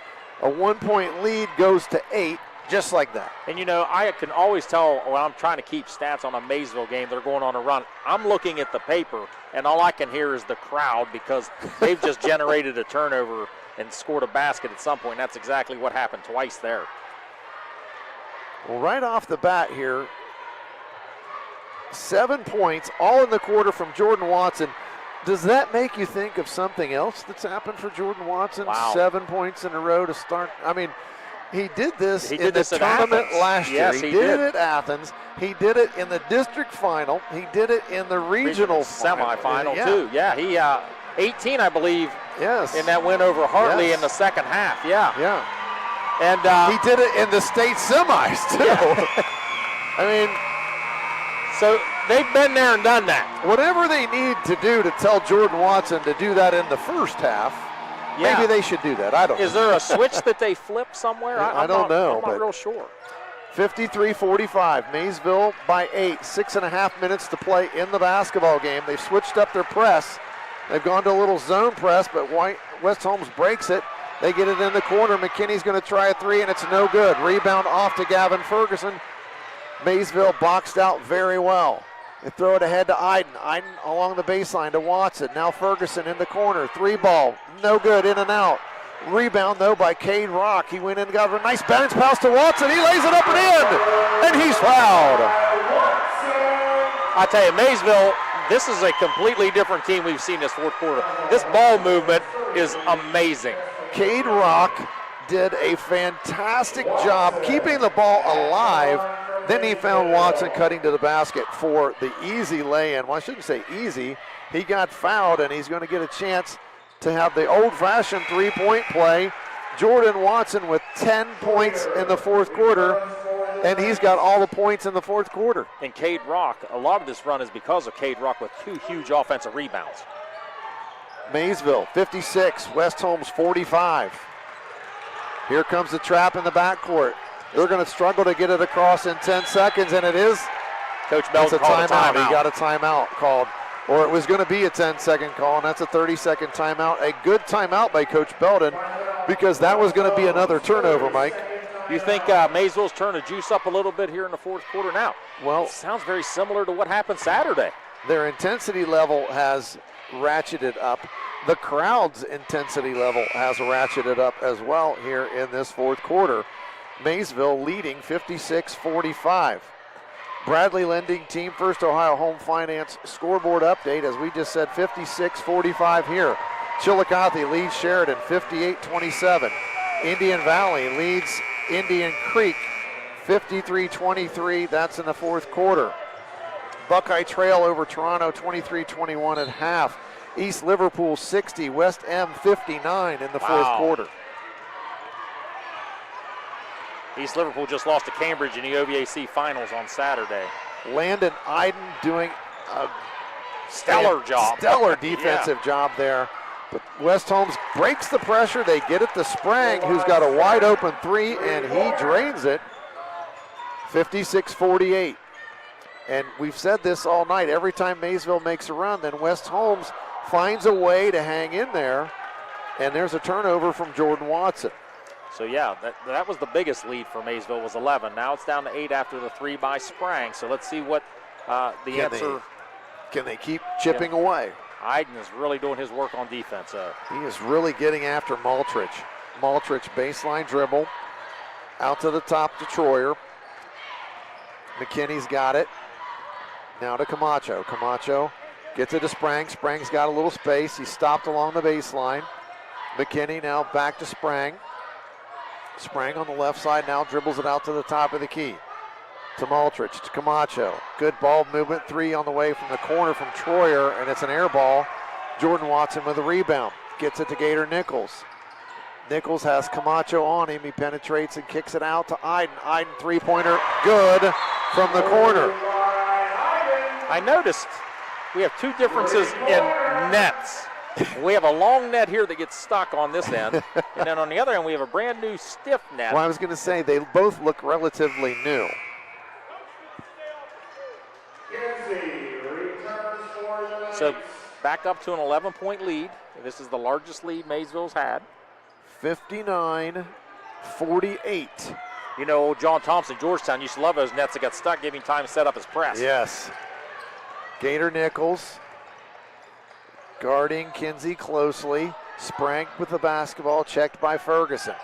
a 1-point lead goes to 8, just like that. And you know, I can always tell when I'm trying to keep stats on a Maysville game, they're going on a run. I'm looking at the paper, and all I can hear is the crowd because they've just generated a turnover and scored a basket at some point. That's exactly what happened twice there. Well, right off the bat here, 7 points, all in the quarter from Jordan Watson. Does that make you think of something else that's happened for Jordan Watson? Wow. 7 points in a row to start. I mean, he did this He in did the this at tournament Athens. last year. Yes, he he did did. it at Athens. He did it in the district final. He did it in the regional semifinal yeah. too. Yeah, he 18, I believe. Yes. In that win over Hartley Yes. in the second half. Yeah. Yeah. And he did it in the state semis too. I mean, so they've been there and done that. Whatever they need to do to tell Jordan Watson to do that in the first half, Yeah. maybe they should do that. I don't know. Is there a switch that they flip somewhere? I don't know. I'm not real sure. 53-45, Maysville by 8, 6.5 minutes to play in the basketball game. They've switched up their press. They've gone to a little zone press, but West Holmes breaks it. They get it in the corner. McKinney's going to try a three, and it's no good. Rebound off to Gavin Ferguson. Maysville boxed out very well. They throw it ahead to Iden. Iden along the baseline to Watson. Now Ferguson in the corner. 3-ball, no good, in and out. Rebound, though, by Cade Rock. He went in and got a nice bounce pass to Watson. He lays it up and in, and he's fouled. I tell you, Maysville, this is a completely different team we've seen this fourth quarter. This ball movement is amazing. Cade Rock did a fantastic job keeping the ball alive. Then he found Watson cutting to the basket for the easy lay-in. Well, I shouldn't say easy. He got fouled, and he's going to get a chance to have the old-fashioned three-point play. Jordan Watson with 10 points in the fourth quarter, and he's got all the points in the fourth quarter. And Cade Rock, a lot of this run is because of Cade Rock with 2 huge offensive rebounds. Maysville 56, West Holmes 45. Here comes the trap in the backcourt. They're going to struggle to get it across in 10 seconds, and it is. Coach Belton called a timeout. He got a timeout called, or it was going to be a 10-second call, and that's a 30-second timeout. A good timeout by Coach Belton because that was going to be another turnover, Mike. You think Maysville's turned the juice up a little bit here in the fourth quarter now? Well, it sounds very similar to what happened Saturday. Their intensity level has ratcheted up. The crowd's intensity level has ratcheted up as well here in this fourth quarter. Maysville leading 56-45. Bradley Lending Team First Ohio Home Finance scoreboard update. As we just said, 56-45 here. Chillicothe leads Sheridan 58-27. Indian Valley leads Indian Creek 53-23. That's in the fourth quarter. Buckeye Trail over Toronto 23-21 at half. East Liverpool 60, West M 59 in the fourth quarter. East Liverpool just lost to Cambridge in the OVAC finals on Saturday. Landon Iden doing stellar job. Stellar defensive job there. But West Holmes breaks the pressure. They get it to Sprang, who's got a wide open three, and he drains it. 56-48. And we've said this all night. Every time Maysville makes a run, then West Holmes finds a way to hang in there. And there's a turnover from Jordan Watson. So yeah, that was the biggest lead for Maysville, was 11. Now it's down to 8 after the 3 by Sprang. So let's see what the answer. Can they keep chipping away? Iden is really doing his work on defense. He is really getting after Maltrich. Maltrich baseline dribble. Out to the top to Troyer. McKinney's got it. Now to Camacho. Camacho gets it to Sprang. Sprang's got a little space. He's stopped along the baseline. McKinney now back to Sprang. Sprang on the left side now dribbles it out to the top of the key. To Maltrich, to Camacho. Good ball movement, 3 on the way from the corner from Troyer, and it's an air ball. Jordan Watson with a rebound. Gets it to Gator Nichols. Nichols has Camacho on him. He penetrates and kicks it out to Iden. Iden three-pointer, good from the corner. I noticed we have 2 differences in nets. We have a long net here that gets stuck on this end, and then on the other end we have a brand new stiff net. Well, I was going to say they both look relatively new. So back up to an 11-point lead. This is the largest lead Maysville's had. 59-48. You know, old John Thompson, Georgetown used to love those nets that got stuck, giving time to set up his press. Yes. Gator Nichols guarding Kinsey closely. Sprang with the basketball, checked by Ferguson.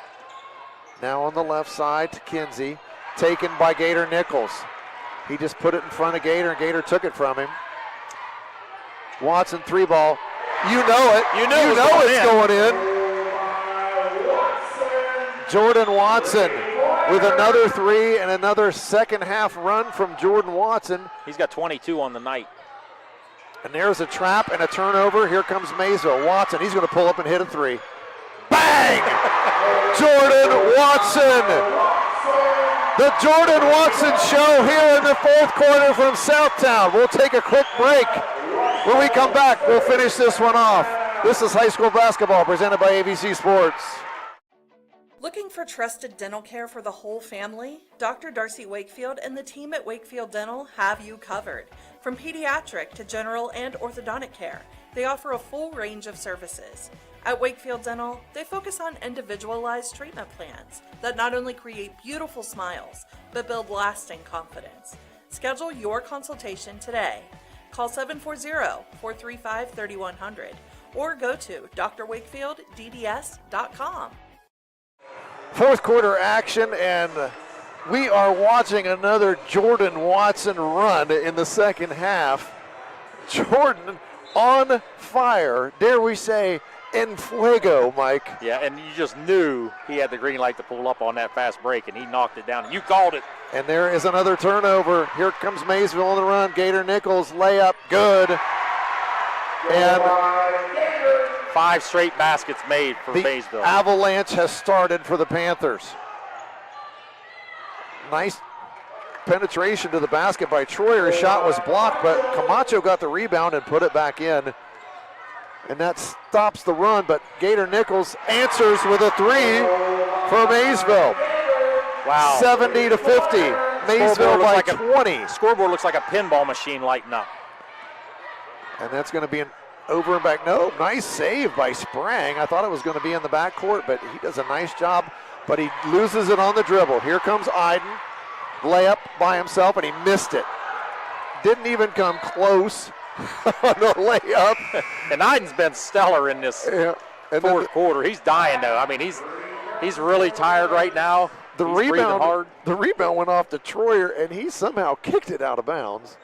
Now on the left side to Kinsey, taken by Gator Nichols. He just put it in front of Gator, and Gator took it from him. Watson 3-ball. You know it. You know it's going in. Jordan Watson with another 3 and another second half run from Jordan Watson. He's got 22 on the night. And there's a trap and a turnover. Here comes Maysville. Watson, he's going to pull up and hit a 3. Bang! Jordan Watson. The Jordan Watson Show here in the 4th quarter from Southtown. We'll take a quick break. When we come back, we'll finish this one off. This is high school basketball presented by AVC Sports. Looking for trusted dental care for the whole family? Dr. Darcy Wakefield and the team at Wakefield Dental have you covered. From pediatric to general and orthodontic care, they offer a full range of services. At Wakefield Dental, they focus on individualized treatment plans that not only create beautiful smiles, but build lasting confidence. Schedule your consultation today. Call 740-435-3100 or go to drwakefieldDDS.com. 4th quarter action, and we are watching another Jordan Watson run in the second half. Jordan on fire, dare we say, en fuego, Mike. Yeah, and you just knew he had the green light to pull up on that fast break, and he knocked it down. You called it. And there is another turnover. Here comes Maysville on the run. Gator Nichols layup, good. And 5 straight baskets made for the Maysville. Avalanche has started for the Panthers. Nice penetration to the basket by Troyer. His shot was blocked, but Camacho got the rebound and put it back in. And that stops the run, but Gator Nichols answers with a 3 for Maysville. Wow. 70-50. Maysville by 20. Scoreboard looks like a pinball machine lighting up. And that's going to be an over and back. No, nice save by Sprang. I thought it was going to be in the backcourt, but he does a nice job. But he loses it on the dribble. Here comes Iden. Layup by himself, and he missed it. Didn't even come close on the layup. And Iden's been stellar in this 4th quarter. He's dying, though. I mean, he's really tired right now. The rebound went off to Troyer, and he somehow kicked it out of bounds.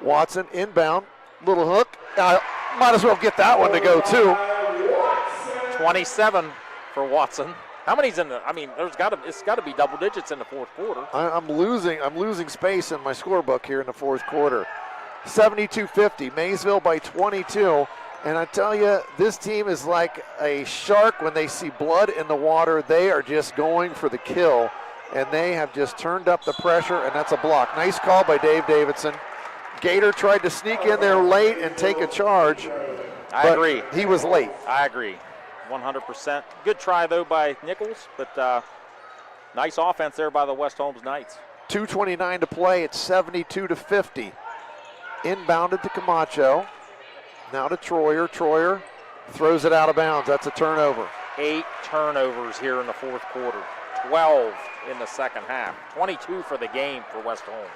Watson inbound, little hook. Might as well get that one to go too. 27 for Watson. How many's in the? I mean, it's got to be double digits in the 4th quarter. I'm losing space in my scorebook here in the 4th quarter. 72-50, Maysville by 22. And I tell you, this team is like a shark when they see blood in the water. They are just going for the kill, and they have just turned up the pressure, and that's a block. Nice call by Dave Davidson. Gator tried to sneak in there late and take a charge. I agree. He was late. I agree, 100%. Good try, though, by Nichols, but nice offense there by the West Holmes Knights. 2:29 to play. It's 72-50. Inbounded to Camacho. Now to Troyer. Troyer throws it out of bounds. That's a turnover. 8 turnovers here in the fourth quarter. 12 in the second half. 22 for the game for West Holmes.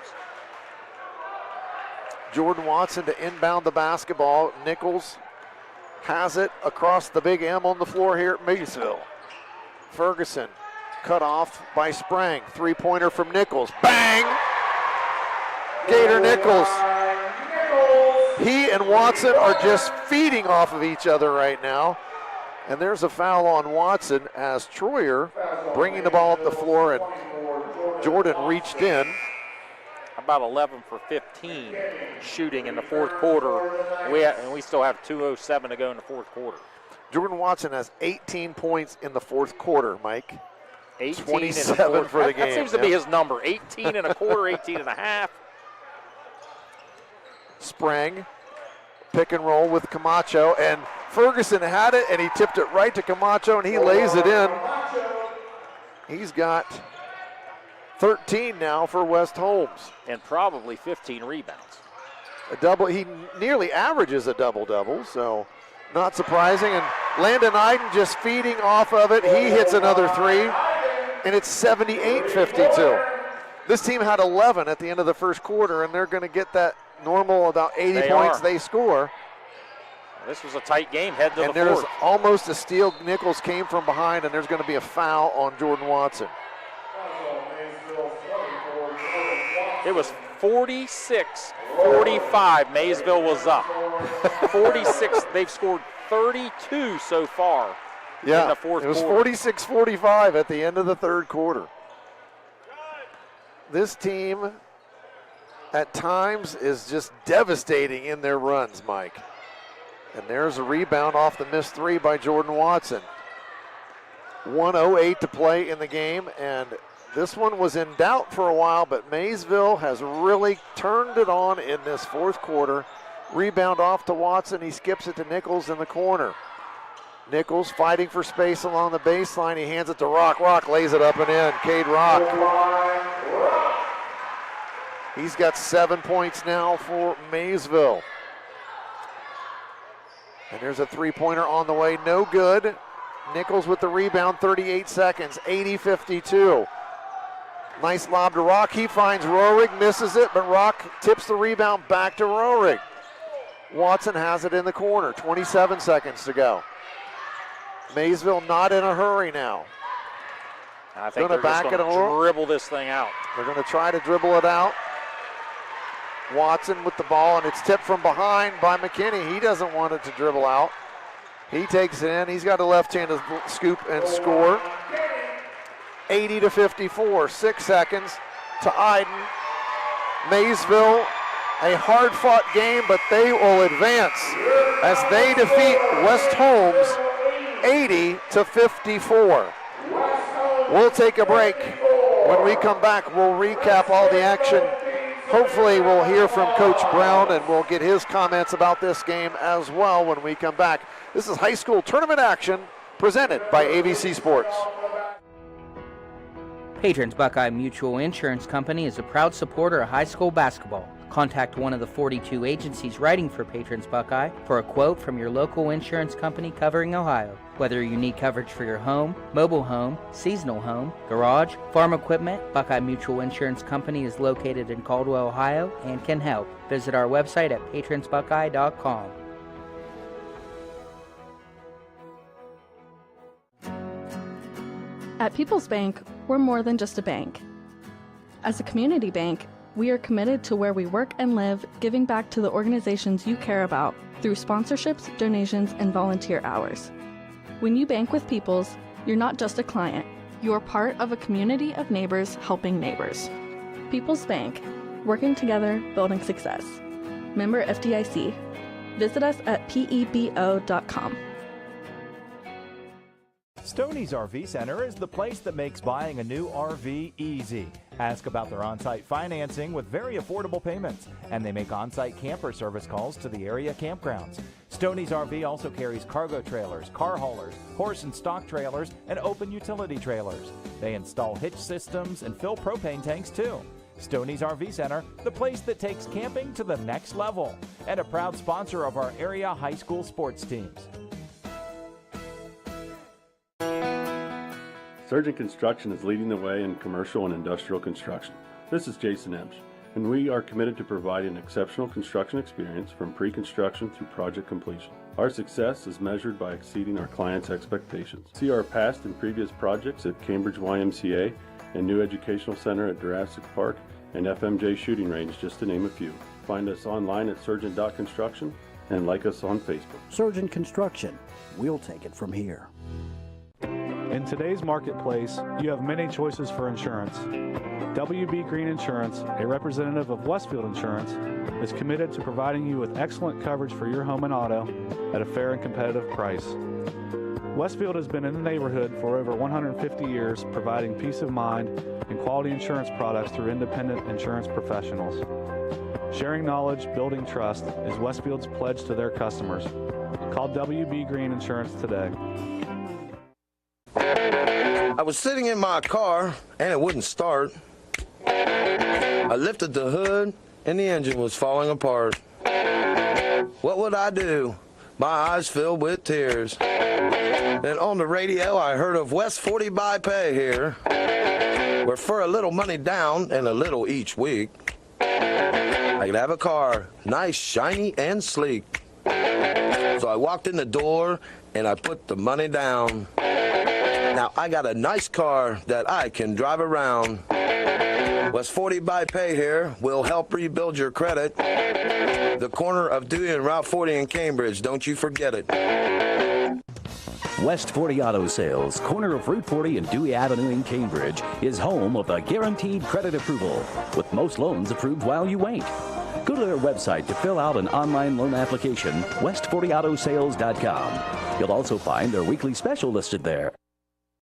Jordan Watson to inbound the basketball. Nichols has it across the big M on the floor here at Maysville. Ferguson cut off by Sprang. Three-pointer from Nichols. Bang! Gator Nichols. He and Watson are just feeding off of each other right now. And there's a foul on Watson as Troyer bringing the ball up the floor, and Jordan reached in. About 11 for 15 shooting in the fourth quarter. And we still have 2:07 to go in the fourth quarter. Jordan Watson has 18 points in the fourth quarter, Mike. 18 27 for the game. That seems to be his number. 18 and a quarter, 18 and a half. Sprang, pick and roll with Camacho, and Ferguson had it, and he tipped it right to Camacho, and he lays it in. He's got 13 now for West Holmes. And probably 15 rebounds. A double. He nearly averages a double-double, so not surprising. And Landon Iden just feeding off of it. He hits another three, and it's 78-52. This team had 11 at the end of the first quarter, and they're going to get that normal about 80 points they score. This was a tight game, head to and the there's fourth. almost a steal. Nichols came from behind, and there's going to be a foul on Jordan Watson. It was 46-45. Maysville was up. 46. They've scored 32 so far in the fourth quarter. It was 46-45 at the end of the third quarter. This team at times is just devastating in their runs, Mike. And there's a rebound off the missed three by Jordan Watson. 1:08 to play in the game, and this one was in doubt for a while, but Maysville has really turned it on in this fourth quarter. Rebound off to Watson. He skips it to Nichols in the corner. Nichols fighting for space along the baseline. He hands it to Rock. Rock lays it up and in. Cade Rock. He's got 7 points now for Maysville. And there's a three-pointer on the way. No good. Nichols with the rebound, 38 seconds, 80-52. Nice lob to Rock. He finds Rohrig, misses it, but Rock tips the rebound back to Rohrig. Watson has it in the corner, 27 seconds to go. Maysville not in a hurry now. I think they're just going to dribble this thing out. They're going to try to dribble it out. Watson with the ball, and it's tipped from behind by McKinney. He doesn't want it to dribble out. He takes it in. He's got a left-handed scoop and score. 80-54, 6 seconds to Iden. Maysville, a hard-fought game, but they will advance as they defeat West Holmes 80-54. We'll take a break. When we come back, we'll recap all the action. Hopefully we'll hear from Coach Brown, and we'll get his comments about this game as well when we come back. This is high school tournament action presented by AVC Sports. Patrons Buckeye Mutual Insurance Company is a proud supporter of high school basketball. Contact one of the 42 agencies writing for Patrons Buckeye for a quote from your local insurance company covering Ohio. Whether you need coverage for your home, mobile home, seasonal home, garage, farm equipment, Buckeye Mutual Insurance Company is located in Caldwell, Ohio, and can help. Visit our website at patronsbuckeye.com. At People's Bank, we're more than just a bank. As a community bank, we are committed to where we work and live, giving back to the organizations you care about through sponsorships, donations, and volunteer hours. When you bank with People's, you're not just a client. You're part of a community of neighbors helping neighbors. People's Bank, working together, building success. Member FDIC. Visit us at pebo.com. Stoney's RV Center is the place that makes buying a new RV easy. Ask about their on-site financing with very affordable payments, and they make on-site camper service calls to the area campgrounds. Stoney's RV also carries cargo trailers, car haulers, horse and stock trailers, and open utility trailers. They install hitch systems and fill propane tanks too. Stoney's RV Center, the place that takes camping to the next level, and a proud sponsor of our area high school sports teams. Surgeon Construction is leading the way in commercial and industrial construction. This is Jason Emsch, and we are committed to providing exceptional construction experience from pre-construction through project completion. Our success is measured by exceeding our clients' expectations. See our past and previous projects at Cambridge YMCA and New Educational Center at Jurassic Park and FMJ Shooting Range, just to name a few. Find us online at surgeon.construction and like us on Facebook. Surgeon Construction, we'll take it from here. In today's marketplace, you have many choices for insurance. WB Green Insurance, a representative of Westfield Insurance, is committed to providing you with excellent coverage for your home and auto at a fair and competitive price. Westfield has been in the neighborhood for over 150 years, providing peace of mind and quality insurance products through independent insurance professionals. Sharing knowledge, building trust is Westfield's pledge to their customers. Call WB Green Insurance today. I was sitting in my car and it wouldn't start. I lifted the hood and the engine was falling apart. What would I do? My eyes filled with tears. Then on the radio I heard of West 40 by Pay here, where for a little money down and a little each week, I could have a car, nice, shiny, and sleek. So I walked in the door and I put the money down. Now I got a nice car that I can drive around. West 40 by Pay here will help rebuild your credit. The corner of Dewey and Route 40 in Cambridge, don't you forget it. West 40 Auto Sales, corner of Route 40 and Dewey Avenue in Cambridge, is home of the guaranteed credit approval, with most loans approved while you wait. Go to their website to fill out an online loan application, west40autosales.com. You'll also find their weekly special listed there.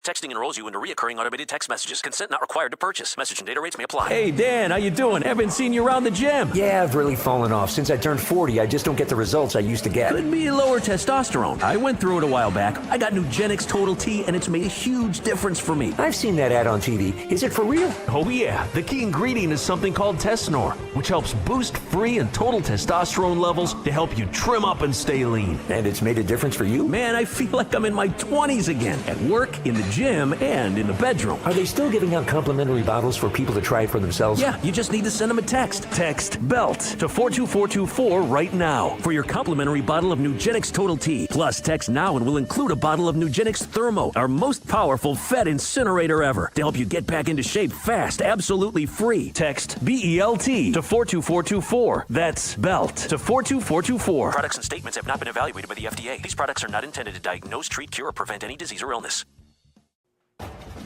Texting enrolls you into recurring automated text messages. Consent not required to purchase. Message and data rates may apply. Hey, Dan, how you doing? Haven't seen you around the gym. Yeah, I've really fallen off. Since I turned 40, I just don't get the results I used to get. Could be lower testosterone. I went through it a while back. I got Nugenix Total T, and it's made a huge difference for me. I've seen that ad on TV. Is it for real? Oh, yeah. The key ingredient is something called Tesnor, which helps boost free and total testosterone levels to help you trim up and stay lean. And it's made a difference for you? Man, I feel like I'm in my 20s again. At work, in the gym, and in the bedroom. Are they still giving out complimentary bottles for people to try it for themselves? Yeah, you just need to send them a text. Text BELT to 42424 right now for your complimentary bottle of Nugenix Total T. Plus, text now and we'll include a bottle of Nugenix Thermo, our most powerful fat incinerator ever, to help you get back into shape fast, absolutely free. Text BELT to 42424. That's BELT to 42424. Products and statements have not been evaluated by the FDA. These products are not intended to diagnose, treat, cure, or prevent any disease or illness.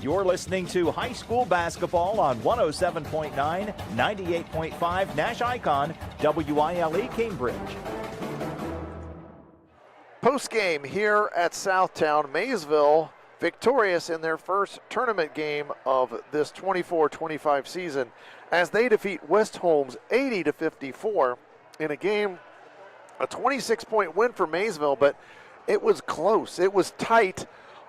You're listening to high school basketball on 107.9, 98.5 NASH Icon WILE Cambridge. Post-game here at Southtown, Maysville victorious in their first tournament game of this 24-25 season as they defeat West Holmes 80-54 in a game, a 26-point win for Maysville, but it was close. It was tight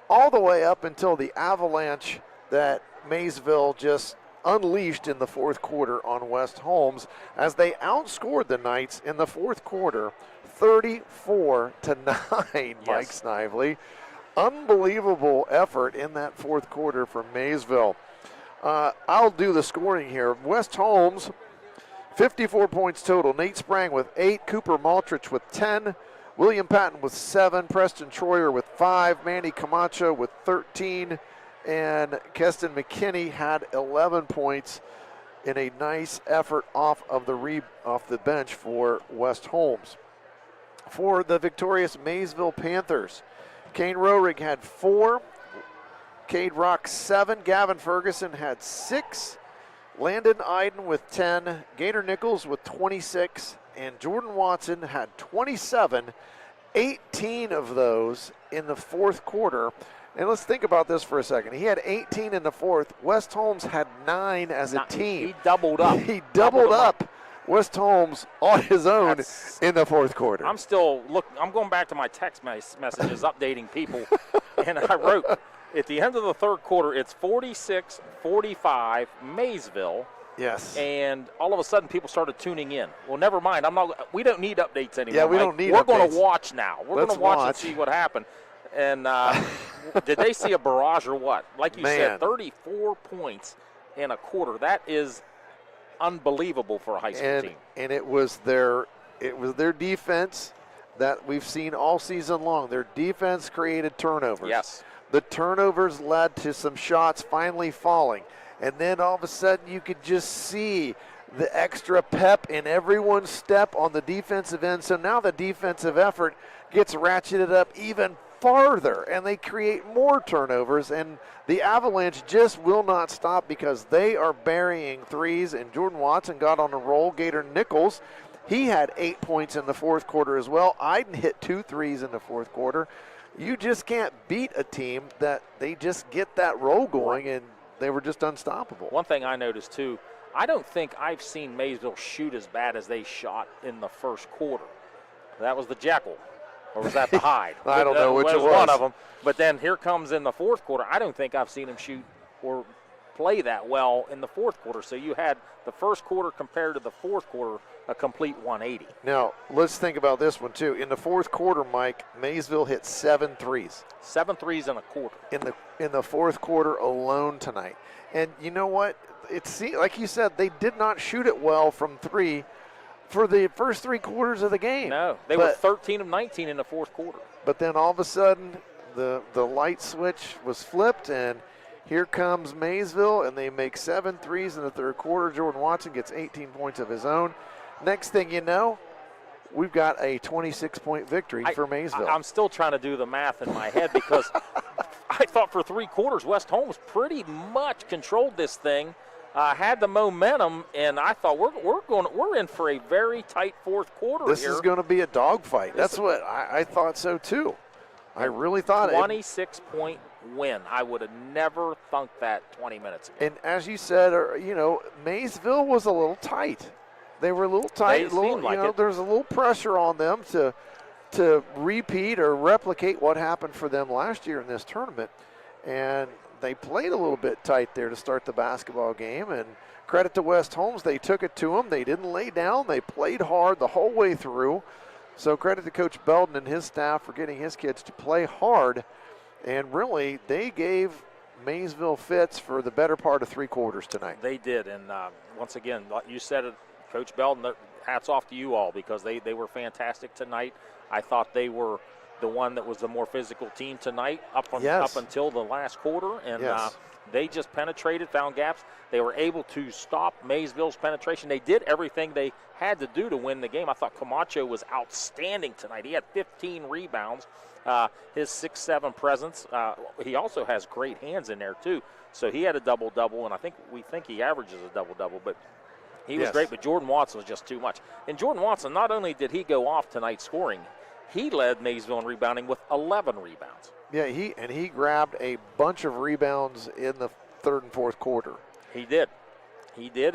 all the way up until the avalanche that Maysville just unleashed in the fourth quarter on West Holmes as they outscored the Knights in the fourth quarter 34-9, yes. Mike Snively. Unbelievable effort in that fourth quarter from Maysville. I'll do the scoring here. West Holmes, 54 points total. Nate Sprang with 8, Cooper Maltrich with 10, William Patton with 7, Preston Troyer with 5, Manny Camacho with 13, and Keston McKinney had 11 points in a nice effort off the bench for West Holmes. For the victorious Maysville Panthers, Kane Rohrig had 4, Cade Rock 7, Gavin Ferguson had 6, Landon Iden with 10, Gator Nichols with 26, and Jordan Watson had 27, 18 of those in the fourth quarter. And let's think about this for a second. He had 18 in the fourth. West Holmes had 9 as a team. He doubled up. He doubled up West Holmes on his own in the fourth quarter. I'm going back to my text messages updating people, and I wrote, at the end of the third quarter, it's 46-45 Maysville. Yes. And all of a sudden, people started tuning in. Well, never mind. We don't need updates anymore. Yeah, we don't need We're updates. going to watch now. We're going to watch and watch. see what happened. And did they see a barrage or what? Like you said, 34 points in a quarter. That is unbelievable for a high school team. And it was their defense that we've seen all season long. Their defense created turnovers. Yes. The turnovers led to some shots finally falling. And then all of a sudden you could just see the extra pep in everyone's step on the defensive end. So now the defensive effort gets ratcheted up even farther, and they create more turnovers, and the Avalanche just will not stop because they are burying threes, and Jordan Watson got on a roll. Gator Nichols, he had 8 points in the fourth quarter as well. Iden hit 2 threes in the fourth quarter. You just can't beat a team that they just get that roll going, and they were just unstoppable. One thing I noticed, too, I don't think I've seen Maysville shoot as bad as they shot in the first quarter. That was the Jekyll. Or was that the Hyde? I don't know which it was. One of them. But then here comes in the fourth quarter. I don't think I've seen him shoot or play that well in the fourth quarter. So you had the first quarter compared to the fourth quarter, a complete 180. Now, let's think about this one, too. In the fourth quarter, Mike, Maysville hit 7 threes. 7 threes in a quarter. In the fourth quarter alone tonight. And you know what? Like you said, they did not shoot it well from 3 for the first 3 quarters of the game. No, they were 13 of 19 in the fourth quarter. But then all of a sudden, the light switch was flipped, and here comes Maysville, and they make 7 threes in the third quarter. Jordan Watson gets 18 points of his own. Next thing you know, we've got a 26-point victory for Maysville. I'm still trying to do the math in my head because I thought for 3 quarters West Holmes pretty much controlled this thing. Had the momentum, and I thought we're in for a very tight fourth quarter. This is going to be a dogfight. That's what I thought so too. I really thought 26-point win. I would have never thunk that 20 minutes ago. And as you said, Maysville was a little tight. They were a little tight. There's a little pressure on them to repeat or replicate what happened for them last year in this tournament, and they played a little bit tight there to start the basketball game, and credit to West Holmes. They took it to them. They didn't lay down. They played hard the whole way through. So credit to Coach Belden and his staff for getting his kids to play hard. And really, they gave Maysville fits for the better part of 3 quarters tonight. They did. And once again, like you said it, Coach Belden, hats off to you all because they were fantastic tonight. I thought they were the one that was the more physical team tonight up until the last quarter, and they just penetrated, found gaps. They were able to stop Maysville's penetration. They did everything they had to do to win the game. I thought Camacho was outstanding tonight. He had 15 rebounds, his 6'7" presence. He also has great hands in there too. So he had a double-double, and we think he averages a double-double, but he was great. But Jordan Watson was just too much. And Jordan Watson, not only did he go off tonight scoring, he led Maysville in rebounding with 11 rebounds. Yeah, he grabbed a bunch of rebounds in the third and fourth quarter. He did,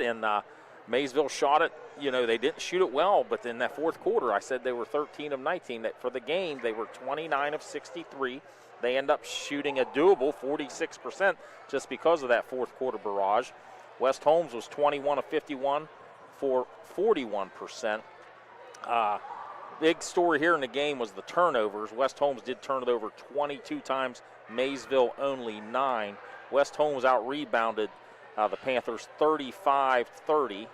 and Maysville shot it. They didn't shoot it well, but in that fourth quarter, I said they were 13 of 19. That for the game, they were 29 of 63. They end up shooting a doable 46% just because of that fourth quarter barrage. West Holmes was 21 of 51 for 41%. Big story here in the game was the turnovers. West Holmes did turn it over 22 times. Maysville only 9. West Holmes out-rebounded the Panthers 35-30.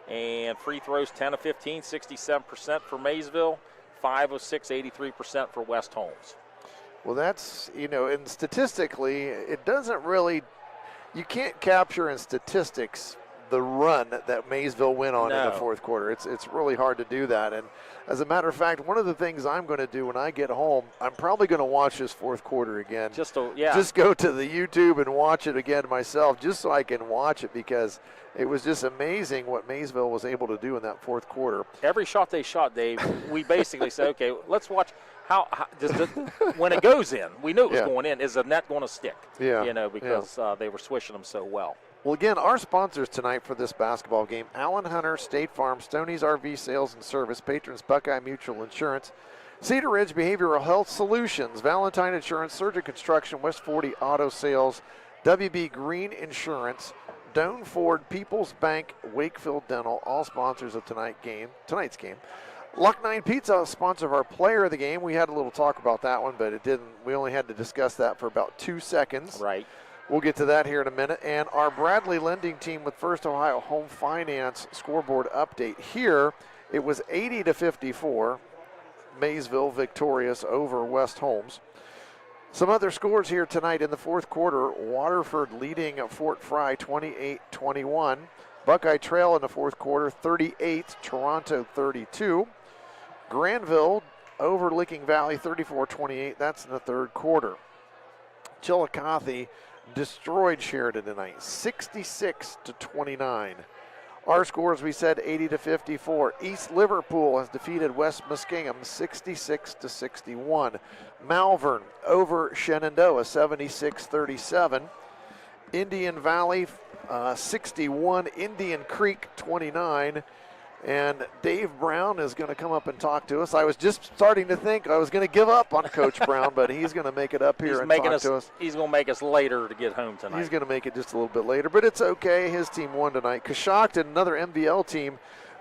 And free throws 10 of 15, 67% for Maysville. 5 of 6, 83% for West Holmes. Well, that's, and statistically, it doesn't really, you can't capture in statistics the run that Maysville went on in the fourth quarter. It's really hard to do that. And as a matter of fact, one of the things I'm going to do when I get home, I'm probably going to watch this fourth quarter again. Just go to the YouTube and watch it again myself, just so I can watch it, because it was just amazing what Maysville was able to do in that fourth quarter. Every shot they shot, Dave, we basically said, okay, let's watch how when it goes in, we knew it was Yeah. going in. Is the net going to stick? Yeah. You know, because they were swishing them so well. Well, again, our sponsors tonight for this basketball game, Allen Hunter, State Farm, Stoney's RV Sales and Service, Patrons Buckeye Mutual Insurance, Cedar Ridge Behavioral Health Solutions, Valentine Insurance, Surgeon Construction, West 40 Auto Sales, WB Green Insurance, Doan Ford, People's Bank, Wakefield Dental, all sponsors of tonight's game. Luck 9 Pizza, sponsor of our player of the game. We had a little talk about that one, but we only had to discuss that for about 2 seconds. Right. We'll get to that here in a minute. And our Bradley lending team with First Ohio Home Finance scoreboard update here. It was 80-54. Maysville victorious over West Holmes. Some other scores here tonight in the fourth quarter. Waterford leading Fort Fry 28-21. Buckeye Trail in the fourth quarter 38, Toronto 32. Granville over Licking Valley 34-28. That's in the third quarter. Chillicothe destroyed Sheridan tonight, 66-29. Our scores, we said, 80-54. East Liverpool has defeated West Muskingum 66-61. Malvern over Shenandoah 76-37. Indian Valley 61, Indian Creek 29. And Dave Brown is going to come up and talk to us. I was just starting to think I was going to give up on Coach Brown, but he's going to make it up here and talk to us. He's going to make us later to get home tonight. He's going to make it just a little bit later, but it's okay. His team won tonight. Coshocton, another MVL team,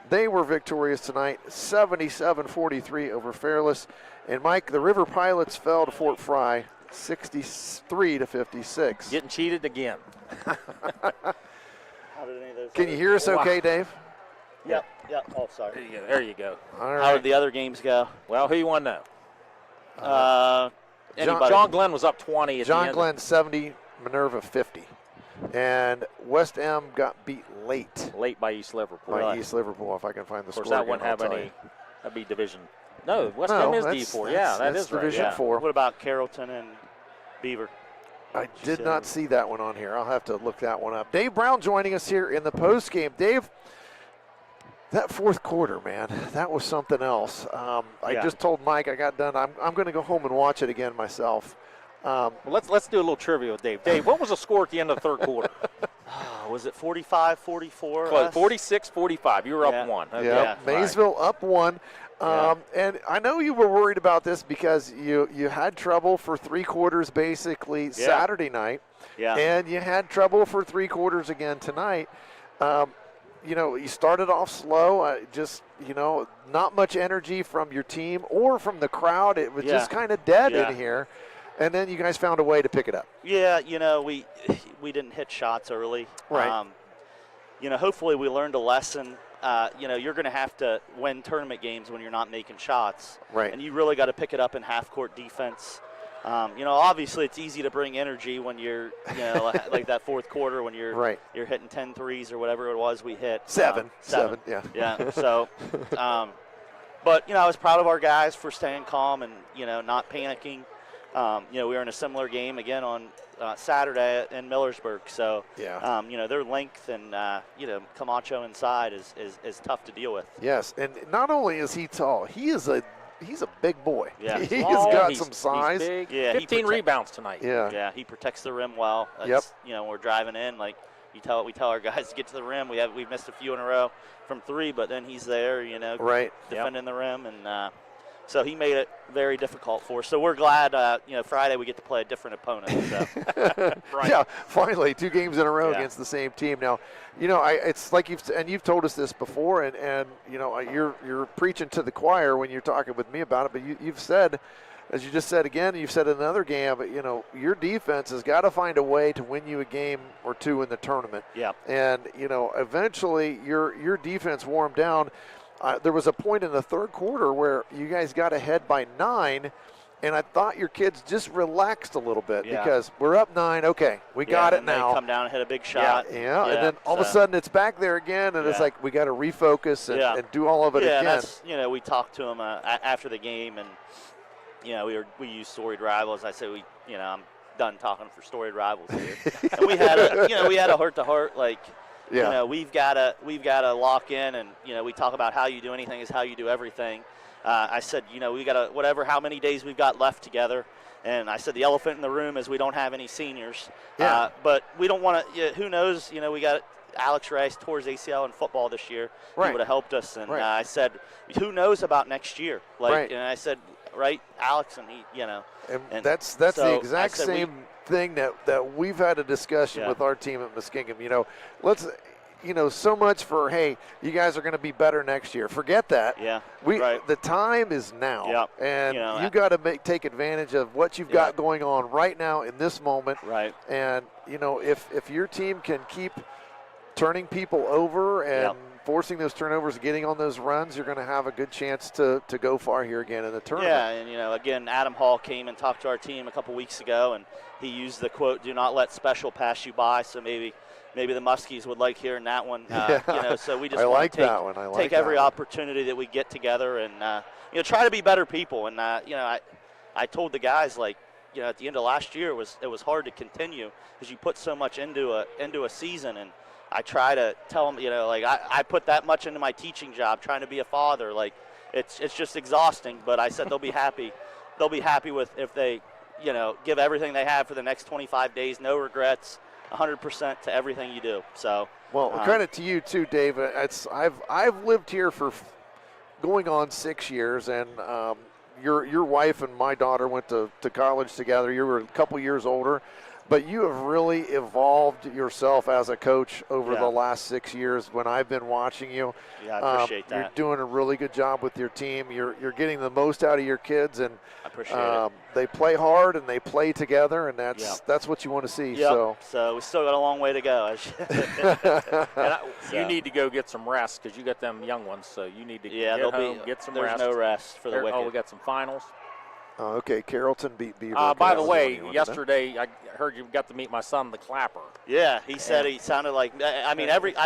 they were victorious tonight, 77-43 over Fairless. And Mike, the River Pilots fell to Fort Fry, 63-56. Getting cheated again. Can you hear us okay, Dave? Yep. Oh, sorry. There you go. All right. How did the other games go? Well, who you want to know? John Glenn was up 20 at the John end. Glenn 70, Minerva 50. And West M got beat late. Late by East Liverpool. By East Liverpool, if I can find the score. Of course, that again, wouldn't have I'll tell any. you. That'd be Division. No, West No, M is that's- D4. that's- That that's is right. Division 4. What about Carrollton and Beaver? I did not see that one on here. I'll have to look that one up. Dave Brown joining us here in the post game. Dave, that fourth quarter, man, that was something else. I just told Mike I got done. I'm going to go home and watch it again myself. Well, let's do a little trivia with Dave. Dave, what was the score at the end of the third quarter? Was it 45-44? 46-45. You were up one. Okay. Yeah, Maysville up one. And I know you were worried about this because you had trouble for 3 quarters basically Saturday night. Yeah. And you had trouble for 3 quarters again tonight. You started off slow, not much energy from your team or from the crowd. It was just kind of dead in here. And then you guys found a way to pick it up. Yeah, we didn't hit shots early. Right. Hopefully we learned a lesson. You're going to have to win tournament games when you're not making shots. Right. And you really got to pick it up in half-court defense. Obviously it's easy to bring energy when you're, like that fourth quarter when you're hitting 10 threes or whatever it was we hit. Seven, yeah. Yeah, so, but, I was proud of our guys for staying calm and, not panicking. We were in a similar game again on Saturday in Millersburg. So, their length and, Camacho inside is tough to deal with. Yes, and not only is he tall, he's a big boy. Yeah. He's got some size. He's big. Yeah, 15 rebounds tonight. Yeah. He protects the rim well. That's, when we're driving in, like we tell our guys to get to the rim. We've missed a few in a row from 3, but then he's there, defending the rim, and so he made it very difficult for us. So we're glad, Friday we get to play a different opponent. So. Yeah, finally 2 games in a row against the same team. Now, it's like you've told us this before, and you're preaching to the choir when you're talking with me about it. But you've said, as you just said again, you've said in another game, but your defense has got to find a way to win you a game or 2 in the tournament. Yeah. And eventually your defense warmed down. There was a point in the third quarter where you guys got ahead by 9, and I thought your kids just relaxed a little bit because we're up 9. Okay, we got it now. They come down and hit a big shot. Yeah, and then all of a sudden it's back there again, and it's like we got to refocus and do all of it again. That's, we talked to them after the game, and we used storied rivals. I said I'm done talking for storied rivals here. And we had a heart to heart like. We've got to lock in, and we talk about how you do anything is how you do everything, I said, we got to, how many days we've got left together. And I said the elephant in the room is we don't have any seniors. Yeah. But we don't want to, who knows, we got Alex Rice tore his ACL in football this year. Right. He would have helped us. And Right. I said, who knows about next year? Right. And I said, right, Alex, and he, And that's so the exact I said same thing that we've had a discussion with our team at Muskingum. Let's, so much for, hey, you guys are going to be better next year. Forget that. Yeah. The time is now. Yep. And you got to take advantage of what you've got going on right now in this moment. Right. And, if your team can keep turning people over and forcing those turnovers, getting on those runs, you're going to have a good chance to go far here again in the tournament. Yeah, and, again, Adam Hall came and talked to our team a couple weeks ago, and he used the quote, "Do not let special pass you by." So maybe the Muskies would like hearing that one. So we just want to that one. take every opportunity that we get together and, try to be better people. And, I told the guys, at the end of last year, it was hard to continue because you put so much into a season. And I try to tell them, I put that much into my teaching job, trying to be a father. It's just exhausting. But I said they'll be happy. They'll be happy if they, give everything they have for the next 25 days, no regrets. 100% to everything you do. So credit to you too, Dave. I've lived here for going on 6 years, and your wife and my daughter went to college together. You were a couple years older, but you have really evolved yourself as a coach over the last 6 years. When I've been watching you, I appreciate that. You're doing a really good job with your team. You're getting the most out of your kids, and I appreciate it. They play hard and they play together, and that's what you want to see. Yep. So we still got a long way to go. You need to go get some rest because you got them young ones. So you need to get home, get some rest. There's no rest for the Wicked. Oh, we got some finals. Okay, Carrollton beat Beaver. By the way, yesterday I heard you got to meet my son, the Clapper. Yeah, he said he sounded like. I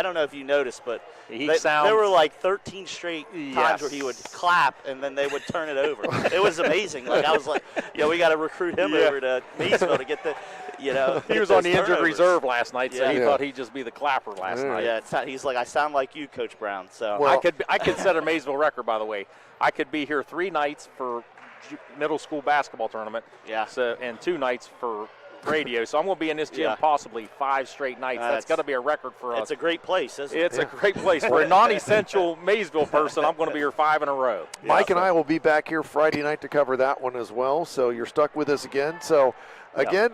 don't know if you noticed, but there were like 13 straight times where he would clap and then they would turn it over. It was amazing. I was like, we got to recruit him over to Maysville to get the. He was on the injured reserve last night, so he thought he'd just be the Clapper last night. Yeah, he's like, I sound like you, Coach Brown. So I could set a Maysville record, by the way. I could be here 3 nights for middle school basketball tournament. Yeah. So and 2 nights for radio. So I'm going to be in this gym possibly 5 straight nights. That's got to be a record for us. It's a great place, isn't it? It's a great place for a non-essential Maysville person. I'm going to be here 5 in a row. Mike and I will be back here Friday night to cover that one as well. So you're stuck with us again. So. Again,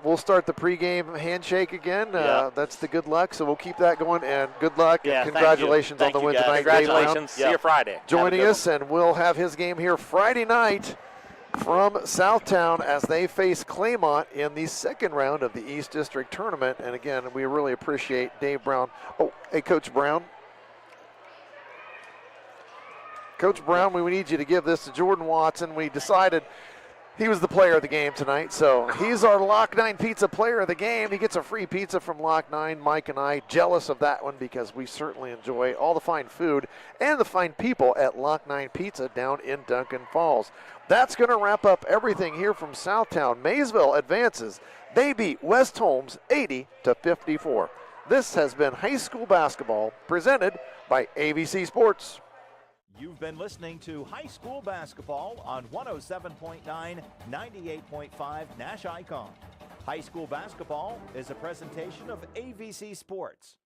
we'll start the pregame handshake again. That's the good luck, so we'll keep that going. And good luck and congratulations on the win tonight. Congratulations. See you Friday. Joining us, and we'll have his game here Friday night from Southtown as they face Claymont in the second round of the East District Tournament. And again, we really appreciate Dave Brown. Oh, hey, Coach Brown. Coach Brown, we need you to give this to Jordan Watson. We decided he was the player of the game tonight, so he's our Lock 9 Pizza player of the game. He gets a free pizza from Lock 9. Mike and I jealous of that one because we certainly enjoy all the fine food and the fine people at Lock 9 Pizza down in Duncan Falls. That's going to wrap up everything here from Southtown. Maysville advances. They beat West Holmes 80-54. This has been high school basketball presented by AVC Sports. You've been listening to High School Basketball on 107.9, 98.5 NASH Icon. High School Basketball is a presentation of AVC Sports.